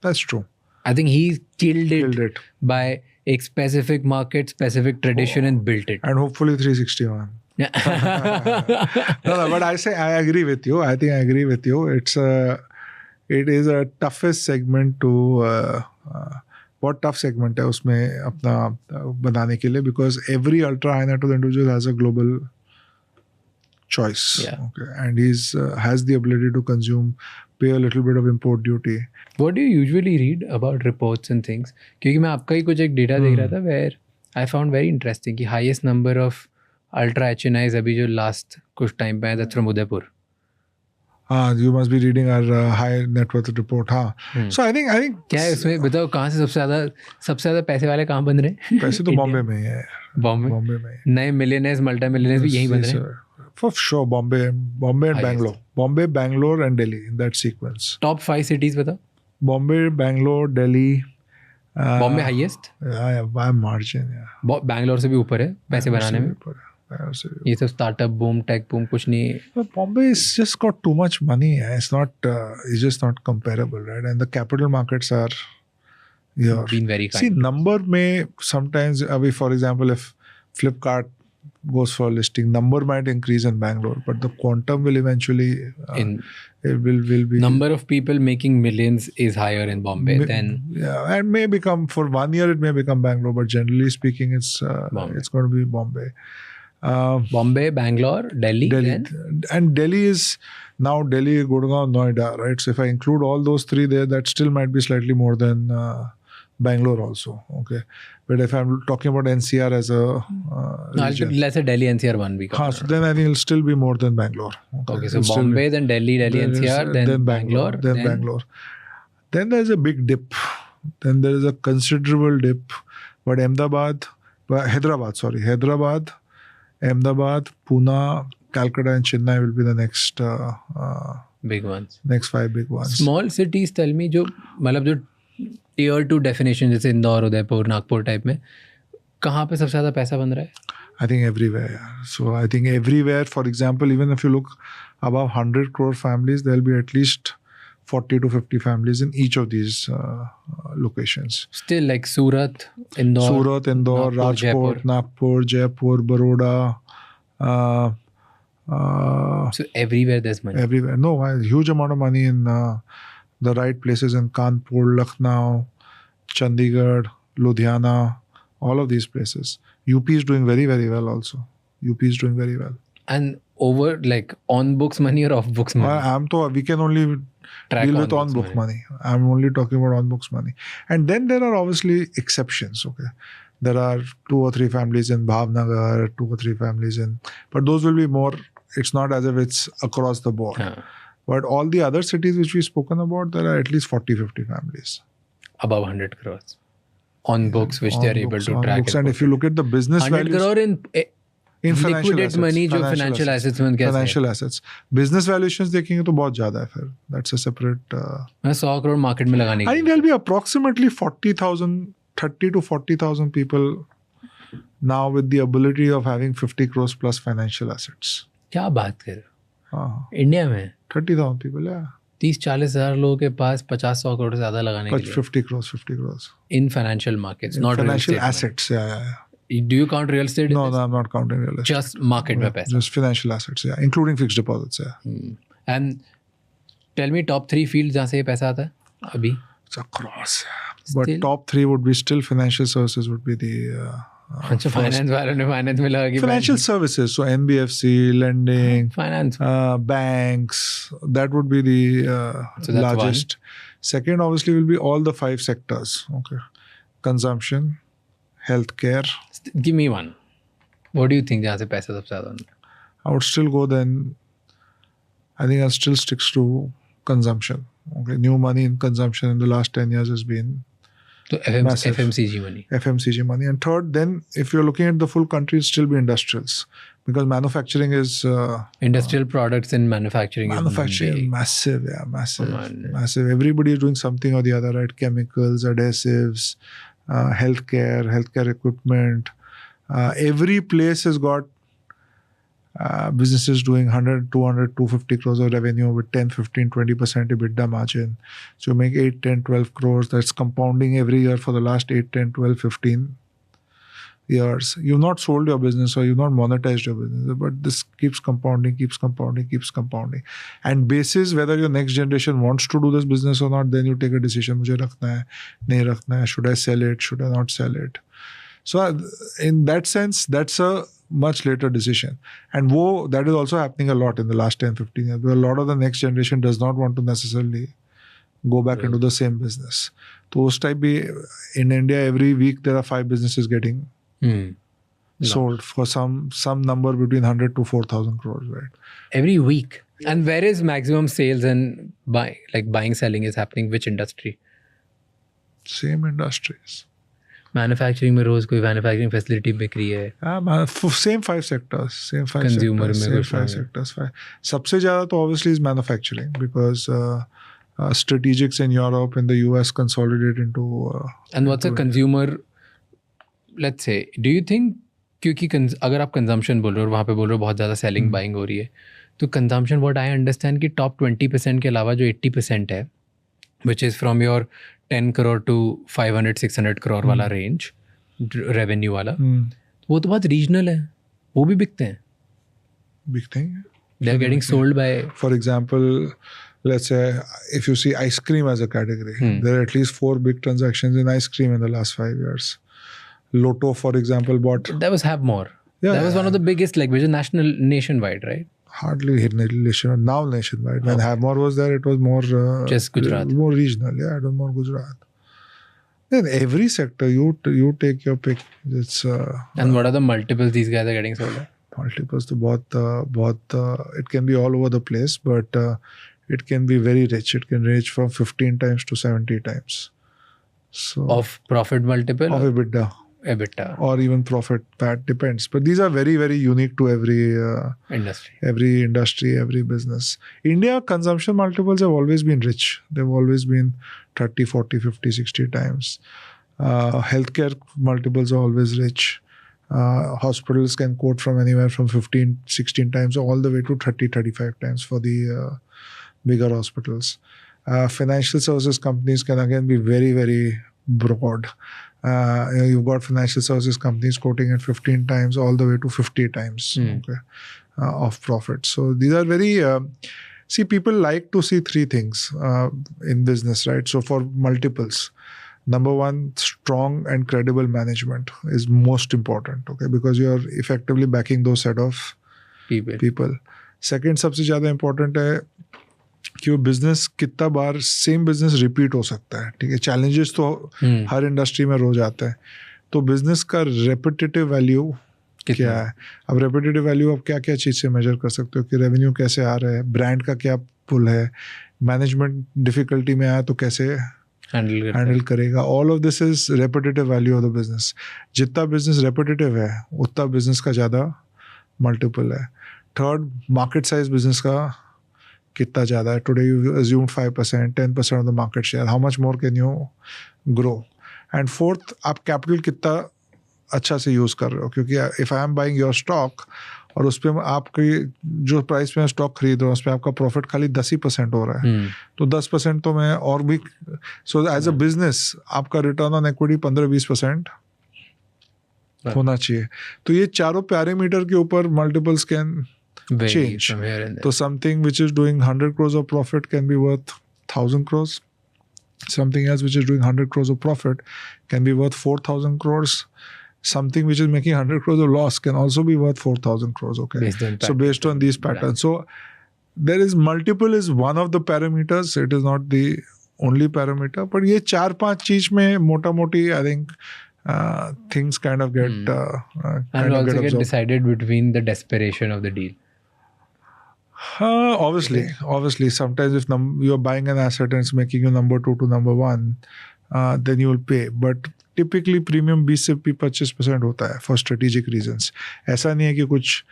That's true. I think he killed it by a specific market, specific tradition and built it. And hopefully 361. No, but I agree with you. I think I agree with you. It is a toughest segment to बहुत tough segment है उसमें अपना बनाने के लिए, because every ultra high net worth individual has a global choice. Yeah. Okay, and he's has the ability to consume, pay a little bit of import duty. What do you usually read about reports and things? क्योंकि मैं आपका ही कुछ एक data देख रहा था where I found very interesting कि highest number of ultra HNIs अभी जो last कुछ time पे आया, that's from Udaipur. You must be reading our high net worth report. So I think क्या है उसमें बताओ, कहाँ से सबसे ज़्यादा पैसे वाले कहाँ बन रहे हैं? पैसे तो बॉम्बे में ही है. बॉम्बे में नए मिलियनेयर्स, मल्टी मिलियनेयर्स भी यहीं बन रहे हैं. For sure, Bombay and Bangalore. Bombay, Bangalore and Delhi in that sequence. Top 5 cities बताओ. Bombay, Bangalore, Delhi. Bombay highest? Yeah, by margin, yeah. Bangalore से भी ऊपर है पैसे बनाने में. ये सब स्टार्टअप बूम, टेक बूम कुछ नहीं. But Bombay has just got too much money. It's just not comparable, right? And the capital markets are been very kind. See, number may sometimes, for example, if Flipkart goes for listing, number might increase in Bangalore, but the quantum will eventually it will be. Number of people making millions is higher in Bombay than. Yeah, and may become for 1 year it may become Bangalore, but generally speaking, it's going to be Bombay. Bombay, Bangalore, Delhi. And Delhi is now Delhi, Gurgaon, Noida, right? So if I include all those three there, that still might be slightly more than Bangalore also. Okay, but if I'm talking about NCR as a region, let's say Delhi NCR one week. So then I think it'll still be more than Bangalore. Okay, so Bombay, then Delhi NCR, then Bangalore, then Bangalore. Then there's a big dip. Then there is a considerable dip. But Hyderabad, Ahmedabad, Pune, Calcutta and Chennai will be the next big ones. Next 5 big ones. Small cities, tell me, जो मतलब जो tier 2 definition जैसे Indore, Udaipur, Nagpur type में, कहाँ पे सबसे ज़्यादा पैसा बन रहा है? I think everywhere. Yeah. So I think everywhere, for example, even if you look above 100 crore families, there will be at least 40 to 50 families in each of these locations. Still like Surat, Indore, Rajkot, Nagpur, Jaipur, Baroda. So everywhere there's money. Everywhere. No, a huge amount of money in the right places in Kanpur, Lucknow, Chandigarh, Ludhiana, all of these places. UP is doing very, very well also. UP is doing very well. And over like on books money or off books money? We can only deal with on book money. I'm only talking about on books money. And then there are obviously exceptions. Okay, there are 2 or 3 families in Bhavnagar, 2 or 3 families in, but those will be more. It's not as if it's across the board. But all the other cities which we've spoken about, there are at least 40-50 families above 100 crores on books which they are able to track. And if you look at the business 100 values, crore in liquidate money जो financial assets में कैसे financial assets, business valuations देखेंगे तो बहुत ज़्यादा है फिर. That's a separate. मैं 100 crore market में लगाने. I think there'll be approximately 30 to 40,000 people now with the ability of having 50 crores plus financial assets. क्या बात कर रहे हो? हाँ, इंडिया में 30,000 people, yeah. 30-40 हज़ार लोगों के पास 50-100 करोड़ से ज़्यादा लगाने के But लिए 50 crores. in financial markets, In not financial real estate. assets, yeah. Do you count real estate? in No, this? no, I'm not counting real estate. Just market में पैसा. Just financial assets, yeah, including fixed deposits, yeah. And tell me top 3 fields जहाँ से ये पैसा आता है अभी. It's across. But Still? top 3 would be still financial services would be the अच्छा फाइनेंस वालों ने फाइनेंस में लगा कि financial services. So NBFC, lending, finance banks, that would be the So that's largest. Second, obviously, will be all the 5 sectors. Okay, consumption, healthcare. give me one. What do you think जहाँ से पैसा सबसे ज़्यादा आता है? I would still go then. I think I'll still stick to consumption. Okay, new money in consumption in the last 10 years has been तो Massive. FMCG money. FMCG money. And third, then if you're looking at the full country, it'll still be industrials because manufacturing is Industrial products and manufacturing is big. massive, yeah, massive, Man. massive. Everybody is doing something or the other, right? Chemicals, adhesives, healthcare equipment. Every place has got businesses doing 100, 200, 250 crores of revenue with 10, 15, 20% EBITDA margin. So you make 8, 10, 12 crores. That's compounding every year for the last 8, 10, 12, 15 years. You've not sold your business or you've not monetized your business, but this keeps compounding. And basis whether your next generation wants to do this business or not, then you take a decision. मुझे रखना है, नहीं रखना है. Should I sell it? Should I not sell it? So in that sense, that's a much later decision. And that is also happening a lot in the last 10, 15 years. Where a lot of the next generation does not want to necessarily go back into the same business. So उस type भी in India, every week there are 5 businesses getting sold for some number between 100 to 4,000 crores, right? Every week. And where is maximum sales and buying, selling is happening? Which industry? Same industries. Manufacturing में रोज कोई manufacturing facility बिक रही है. Same 5 sectors. Consumer में Same कुछ 5 sectors. सबसे ज़्यादा तो obviously is manufacturing because strategics in Europe and the US consolidate into. And what's a consumer? Let's say, do you think क्योंकि अगर आप कंजम्पशन बोल रहे हो और वहाँ पे बोल रहे हो बहुत ज़्यादा सेलिंग बाइंग हो रही है, तो कंजम्पशन व्हाट आई अंडरस्टैंड कि टॉप 20% के अलावा जो 80% है which is from your 10 crore to 500-600 crore वाला रेंज रेवेन्यू वाला, वो तो बहुत रीजनल है, वो भी बिकते हैं. बिकते हैं. They are getting sold by. For example, let's say if you see ice cream as a category, there are at least 4 big transactions in ice cream in the last 5 years. Lotto, for example, bought. That was Havmor. Yeah, that was one of the biggest, which is nationwide, right? Hardly now nationwide. When Havmor was there, it was more just Gujarat, more regional. Yeah, it was more Gujarat. Then every sector, you take your pick. It's and what are the multiples these guys are getting sold at? Multiples to both it can be all over the place, but it can be very rich. It can range from 15 times to 70 times. So of profit multiple of EBITDA or even profit, that depends. But these are very, very unique to every industry, every business. India consumption multiples have always been rich. They've always been 30, 40, 50, 60 times. Healthcare multiples are always rich. Hospitals can quote from anywhere from 15, 16 times all the way to 30, 35 times for the bigger hospitals. Financial services companies can again be very, very broad. You've got financial services companies quoting at 15 times all the way to 50 times of profit. So these are very... people like to see 3 things in business, right? So for multiples, number 1, strong and credible management is most important, okay? Because you're effectively backing those set of people. Second, सबसे ज़्यादा important है कि वो business कितना बार same business repeat हो सकता है. ठीक है, चैलेंजेस तो हर इंडस्ट्री में रोज आते हैं. तो बिजनेस का रेपिटेटिव वैल्यू क्या है? अब रेपिटेटिव वैल्यू आप क्या क्या चीज़ से मेजर कर सकते हो कि रेवेन्यू कैसे आ रहा है, ब्रांड का क्या पुल है, मैनेजमेंट डिफिकल्टी में आया तो कैसे हैंडल करेगा. All of this is repetitive value of the business. जितना बिजनेस रेपिटेटिव है उतना बिजनेस का ज़्यादा मल्टीपल है. थर्ड, मार्केट साइज बिजनेस का कितना ज़्यादा है. Today you assumed 5%, 10% of the market share. How much more can you grow? And fourth, आप कैपिटल कितना अच्छा से यूज़ कर रहे हो, क्योंकि if I am buying your stock और उस पर आपकी जो प्राइस पे स्टॉक खरीद रहा हूँ उस पर आपका प्रॉफिट खाली 10% हो रहा है, तो 10% तो मैं और भी, सो एज अ बिजनेस आपका रिटर्न ऑन इक्विटी 15-20% होना चाहिए. तो ये चारों पैरामीटर के ऊपर multiples can change. So something which is doing 100 crores of profit can be worth 1,000 crores. Something else which is doing 100 crores of profit can be worth 4,000 crores. Something which is making 100 crores of loss can also be worth 4,000 crores. Okay. Based on these patterns. So there is multiple is one of the parameters. It is not the only parameter. But ये 4-5 चीज में मोटा मोटी I think things kind of get and also get decided between the desperation of the deal. Obviously, sometimes if you're buying an asset and it's making you number 2 to number 1, then you will pay. But typically premium 20 से 25% होता है for strategic reasons. ऐसा नहीं है कि कुछ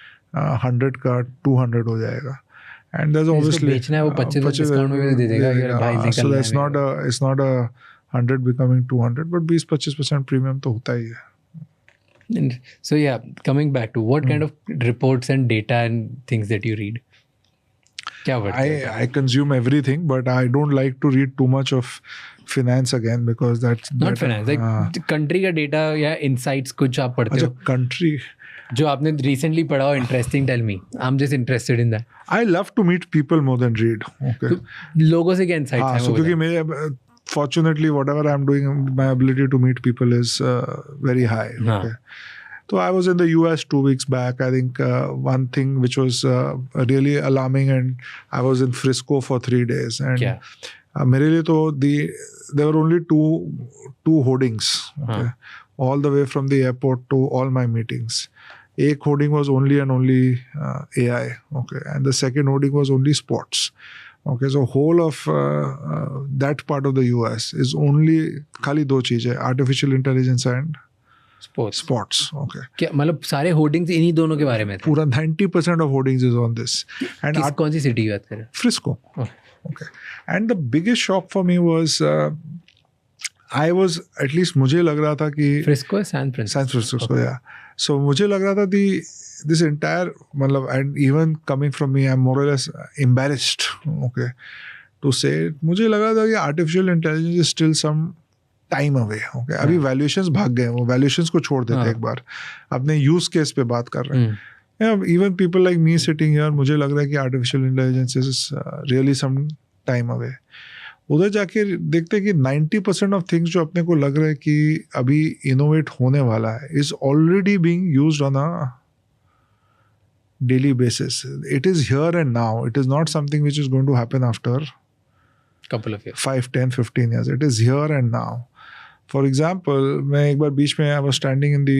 100 का 200 हो जाएगा. And there's obviously बेचना है वो 25 डिस्काउंट में भी दे देगा भाई निकल. So that's not a 100 becoming 200, but 20-25% premium तो होता ही है. So yeah, coming back to what kind of reports and data and things that you read? I consume everything, but I don't like to read too much of finance again because that's not finance. Like country का data या insights कुछ आप पढ़ते हो? Country जो आपने recently पढ़ा हो interesting, tell me. I'm just interested in that. I love to meet people more than read. Okay. लोगों से क्या insights हैं? So क्योंकि मैं fortunately whatever I'm doing, my ability to meet people is very high. Okay. So I was in the US 2 weeks back. I think one thing which was really alarming, and I was in Frisco for 3 days. And मेरे लिए तो there were only two hoardings, okay, all the way from the airport to all my meetings. एक hoarding was only and only AI, okay, and the second hoarding was only sports. Okay, so whole of that part of the US is only खाली 2 चीज़ें, artificial intelligence and sports. Okay. क्या मतलब सारे hoardings इन्हीं दोनों के बारे में थे? पूरा 90% of hoardings is on this. And कौन सी सिटी की बात कर रहे हैं? Frisco. Okay. And the biggest shock for me was I was, at least मुझे लग रहा था कि Frisco है San Francisco. Okay. Yeah. So मुझे लग रहा था this entire मतलब, and even coming from me, I'm more or less embarrassed. Okay. To say मुझे लग रहा था कि artificial intelligence is still some time away. Okay, अभी वैल्यूएशंस भाग गए, वो वैल्यूएशंस को छोड़ देते एक बार, अपने यूज केस पे बात कर रहे हैं. Even people like me sitting here, मुझे लग रहा है कि artificial intelligence is really some time away. उधर जाके देखते हैं कि 90% ऑफ थिंग्स जो अपने को लग रहा है कि अभी इनोवेट होने वाला है is already being used on a daily basis. It is here and now. It is not something which is going to happen after couple of years, 5, 10, 15 years. It is here and now. For example, मैं एक बार बीच में I was standing in the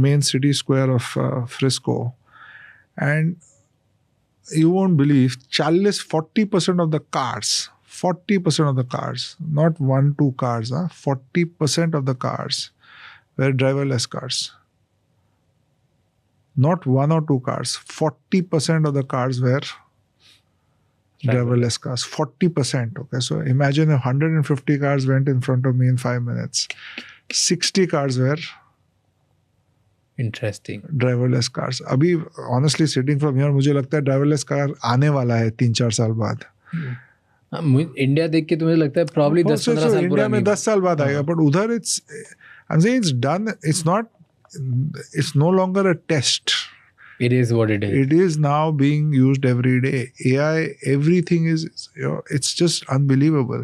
main city square of Frisco, and you won't believe 40% of the cars, 40% of the cars, not 1-2 cars, 40% of the cars were driverless cars. Not 1 or 2 cars, 40% of the cars were driverless cars. 40%. Okay, so imagine if 150 cars went in front of me in 5 minutes. 60 cars were interesting driverless cars. अभी honestly sitting from here मुझे लगता है driverless car आने वाला है 3-4 साल बाद. India देख के तुम्हें लगता है probably 10-15 साल इंडिया में 10 साल बाद आएगा, but उधर I'm saying it's done. It's no longer a test. It is what it is. It is now being used every day. AI, everything is, it's just unbelievable.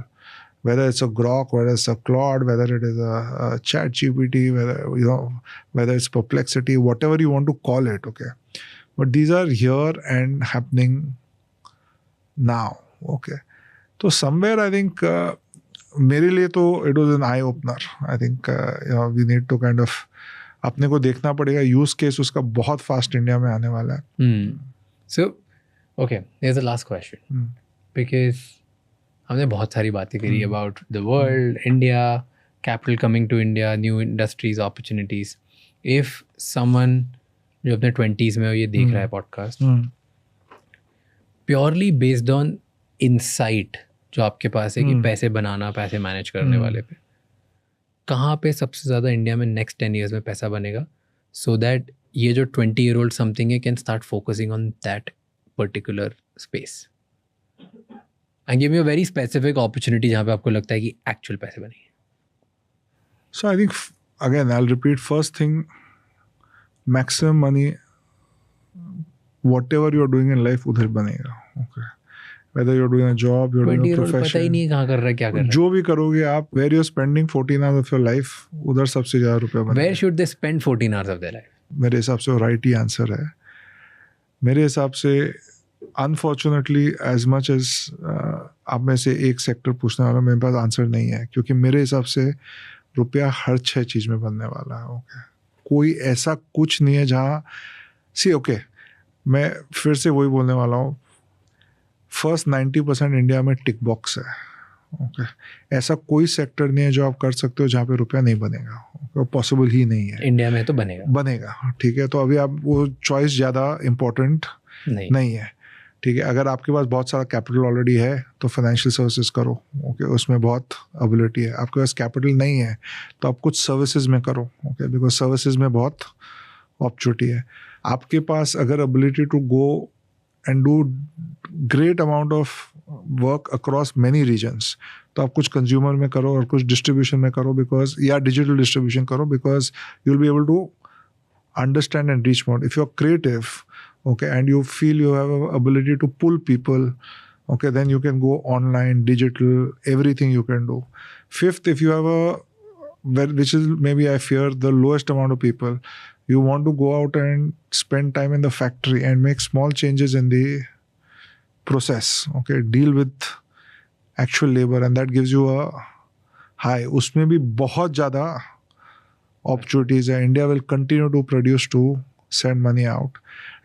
Whether it's a Grok, whether it's a Claude, whether it is a ChatGPT, whether it's Perplexity, whatever you want to call it, okay. But these are here and happening now, okay. So somewhere I think, मेरे लिए तो it was an eye opener. I think we need to kind of अपने को देखना पड़ेगा. Use case उसका बहुत fast India में आने वाला है. So okay, here's the last question. Because हमने बहुत सारी बातें करी about the world, India, capital coming to India, new industries, opportunities. If someone जो अपने 20s में ये देख रहा है podcast, purely based on insight जो आपके पास है कि पैसे बनाना, पैसे मैनेज करने वाले पे, कहाँ पे सबसे ज़्यादा इंडिया में नेक्स्ट 10 years में पैसा बनेगा, सो दैट ये जो 20-year-old समथिंग है can start focusing on that particular space and give me a very specific opportunity जहाँ पे आपको लगता है कि एक्चुअल पैसे बनेंगे. So I think again I'll repeat, first thing, maximum money whatever you're doing in life उधर बनेगा. Okay, whether you're doing a job, you're doing a 20-year-old पता ही profession, नहीं कहाँ कर रहा है क्या कर रहा है. जो भी करोगे आप, where you're spending 14 hours of your life, उधर सबसे ज़्यादा रुपया बनेगा. Where should they spend 14 hours of their life? मेरे हिसाब से वो राइट ही आंसर है. मेरे हिसाब से अनफॉर्चुनेटली एज मच एज आप में से एक सेक्टर पूछने वाला, मेरे पास आंसर नहीं है, क्योंकि मेरे हिसाब से रुपया हर 6 चीज़ में बनने वाला है. ओके, कोई ऐसा कुछ नहीं है जहाँ ओके मैं फिर से वही बोलने वाला हूँ, फर्स्ट 90% इंडिया में टिक बॉक्स है. ओके, ऐसा कोई सेक्टर नहीं है जो आप कर सकते हो जहाँ पे रुपया नहीं बनेगा. वो पॉसिबल ही नहीं है. इंडिया में तो बनेगा. ठीक है, तो अभी आप वो चॉइस ज़्यादा इम्पोर्टेंट नहीं है. ठीक है, अगर आपके पास बहुत सारा कैपिटल ऑलरेडी है तो फाइनेंशियल सर्विसेज करो. ओके, उसमें बहुत एबिलिटी है. आपके पास कैपिटल नहीं है तो आप कुछ सर्विसेज में करो. ओके, बिकॉज सर्विसेज में बहुत अपॉर्चुनिटी है. आपके पास अगर ability to go and do great amount of work across many regions, तो आप कुछ कंज्यूमर में करो और कुछ डिस्ट्रीब्यूशन में करो, बिकॉज या डिजिटल डिस्ट्रीब्यूशन करो, because you will be able to understand and reach more. If you're creative, okay, and you feel you have a ability to pull people, okay, then you can go online, digital, everything you can do. Fifth, if you have which is maybe I fear the lowest amount of people, you want to go out and spend time in the factory and make small changes in the process, okay, deal with actual labor, and that gives you a high. उसमें भी बहुत ज़्यादा opportunities है. India will continue to produce to send money out.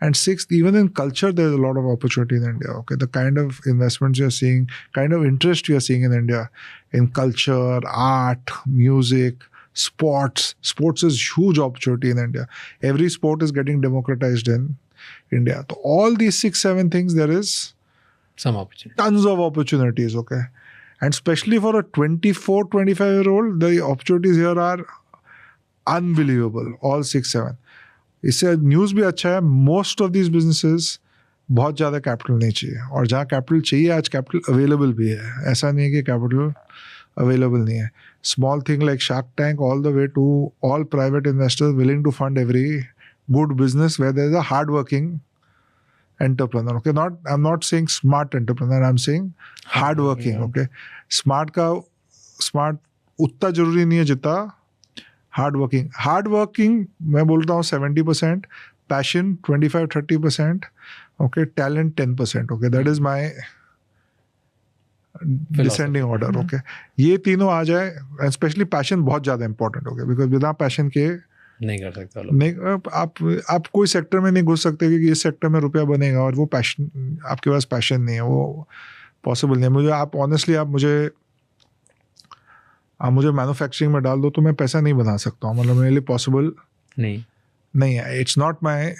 And sixth, even in culture, there's a lot of opportunity in India. Okay, the kind of investments you're seeing, kind of interest you're seeing in India in culture, art, music, sports. Sports is huge opportunity in India. Every sport is getting democratized in India. So all these 6-7 things, there is some opportunity. Tons of opportunities. Okay, and especially for a 24-25-year-old, the opportunities here are unbelievable. All 6-7. इससे news भी अच्छा है. Most of these businesses बहुत ज़्यादा capital नहीं चाहिए, और जहाँ कैपिटल चाहिए आज कैपिटल अवेलेबल भी है. ऐसा नहीं है कि कैपिटल अवेलेबल नहीं है. Small thing like Shark Tank all the way to all private investors willing to fund every good business where there is a hard working entrepreneur. Okay, I'm not saying smart entrepreneur, I'm saying hard working. Okay, smart उतना जरूरी नहीं है जितना hard working. मैं बोलता हूँ 70%, passion 25-30%, okay, talent 10%. Okay, that is my descending order. Okay, ये तीनों आ जाए, स्पेशली पैशन बहुत ज़्यादा इंपॉर्टेंट. ओके, बिकॉज बिना पैशन के नहीं कर सकते नहीं. आप कोई सेक्टर में नहीं घुस सकते क्योंकि इस सेक्टर में रुपया बनेगा और वो पैशन, आपके पास पैशन नहीं है, वो पॉसिबल नहीं है. मुझे आप ऑनेस्टली आप मुझे मैन्युफैक्चरिंग में डाल दो तो मैं पैसा नहीं बना सकता हूँ. मतलब मेरे लिए पॉसिबल नहीं है. It's not my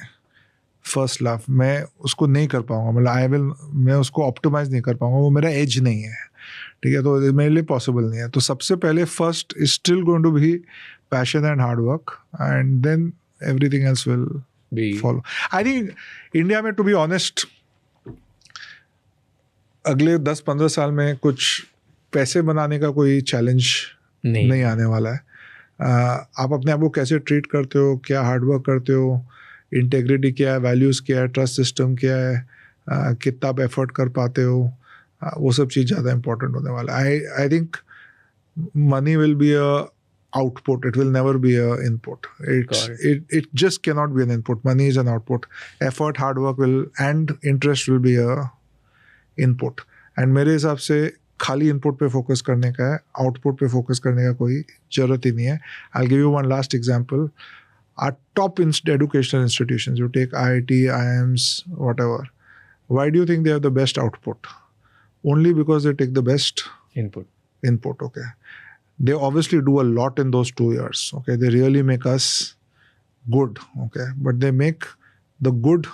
first love. मैं उसको नहीं कर पाऊँगा. मतलब मैं उसको ऑप्टिमाइज नहीं कर पाऊँगा. वो मेरा एज नहीं है. ठीक है, तो मेरे लिए पॉसिबल नहीं है. तो सबसे पहले first is still going to be passion and hard work, and then everything else will follow. I think India में, टू बी ऑनेस्ट, अगले 10-15 साल में कुछ पैसे बनाने का कोई चैलेंज नहीं आने वाला है. आप अपने आप को कैसे ट्रीट करते हो, क्या हार्ड वर्क करते हो, इंटेग्रिटी क्या है, वैल्यूज़ क्या है, ट्रस्ट सिस्टम क्या है, कितना आप एफर्ट कर पाते हो, वो सब चीज़ ज़्यादा इंपॉर्टेंट होने वाला है. I think money will be a output, it will never be a input. It just cannot be an input. Money is an output. Effort, hard work and interest will be a input. And मेरे हिसाब से खाली input पे focus करने का है, output पे focus करने का कोई ज़रूरत ही नहीं है. I'll give you one last example. Our top educational institutions, you take IIT, IIMs, whatever. Why do you think they have the best output? Only because they take the best input. Okay. They obviously do a lot in those 2 years. Okay, they really make us good. Okay, but they make the good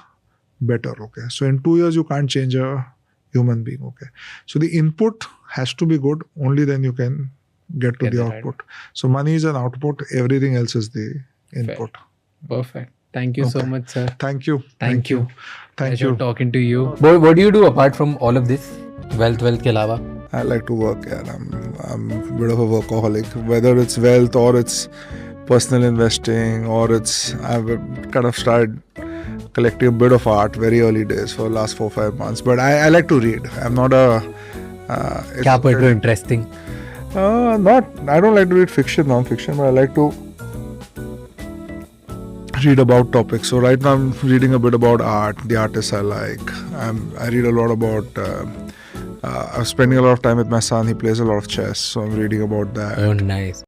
better. Okay, so in 2 years you can't change a human being. Okay, so the input has to be good. Only then you can get to Get the that right. output. So money is an output. Everything else is the input. Perfect. Thank you so Okay. much, sir. Thank you. Thank you. Thank Pleasure you. talking to you. What do you do apart from all of this? Wealth के अलावा? I like to work. Yeah, I'm a bit of a workaholic. Whether it's wealth or it's personal investing or I've kind of started collecting a bit of art very early days for the last 4-5 months. But I like to read. I'm not a. क्या पढ़ रहे हो interesting? I don't like to read fiction, non-fiction, but I like to read about topics. So right now I'm reading a bit about art, the artists I like. I read a lot about. I'm spending a lot of time with my son. He plays a lot of chess, so I'm reading about that. Oh, nice.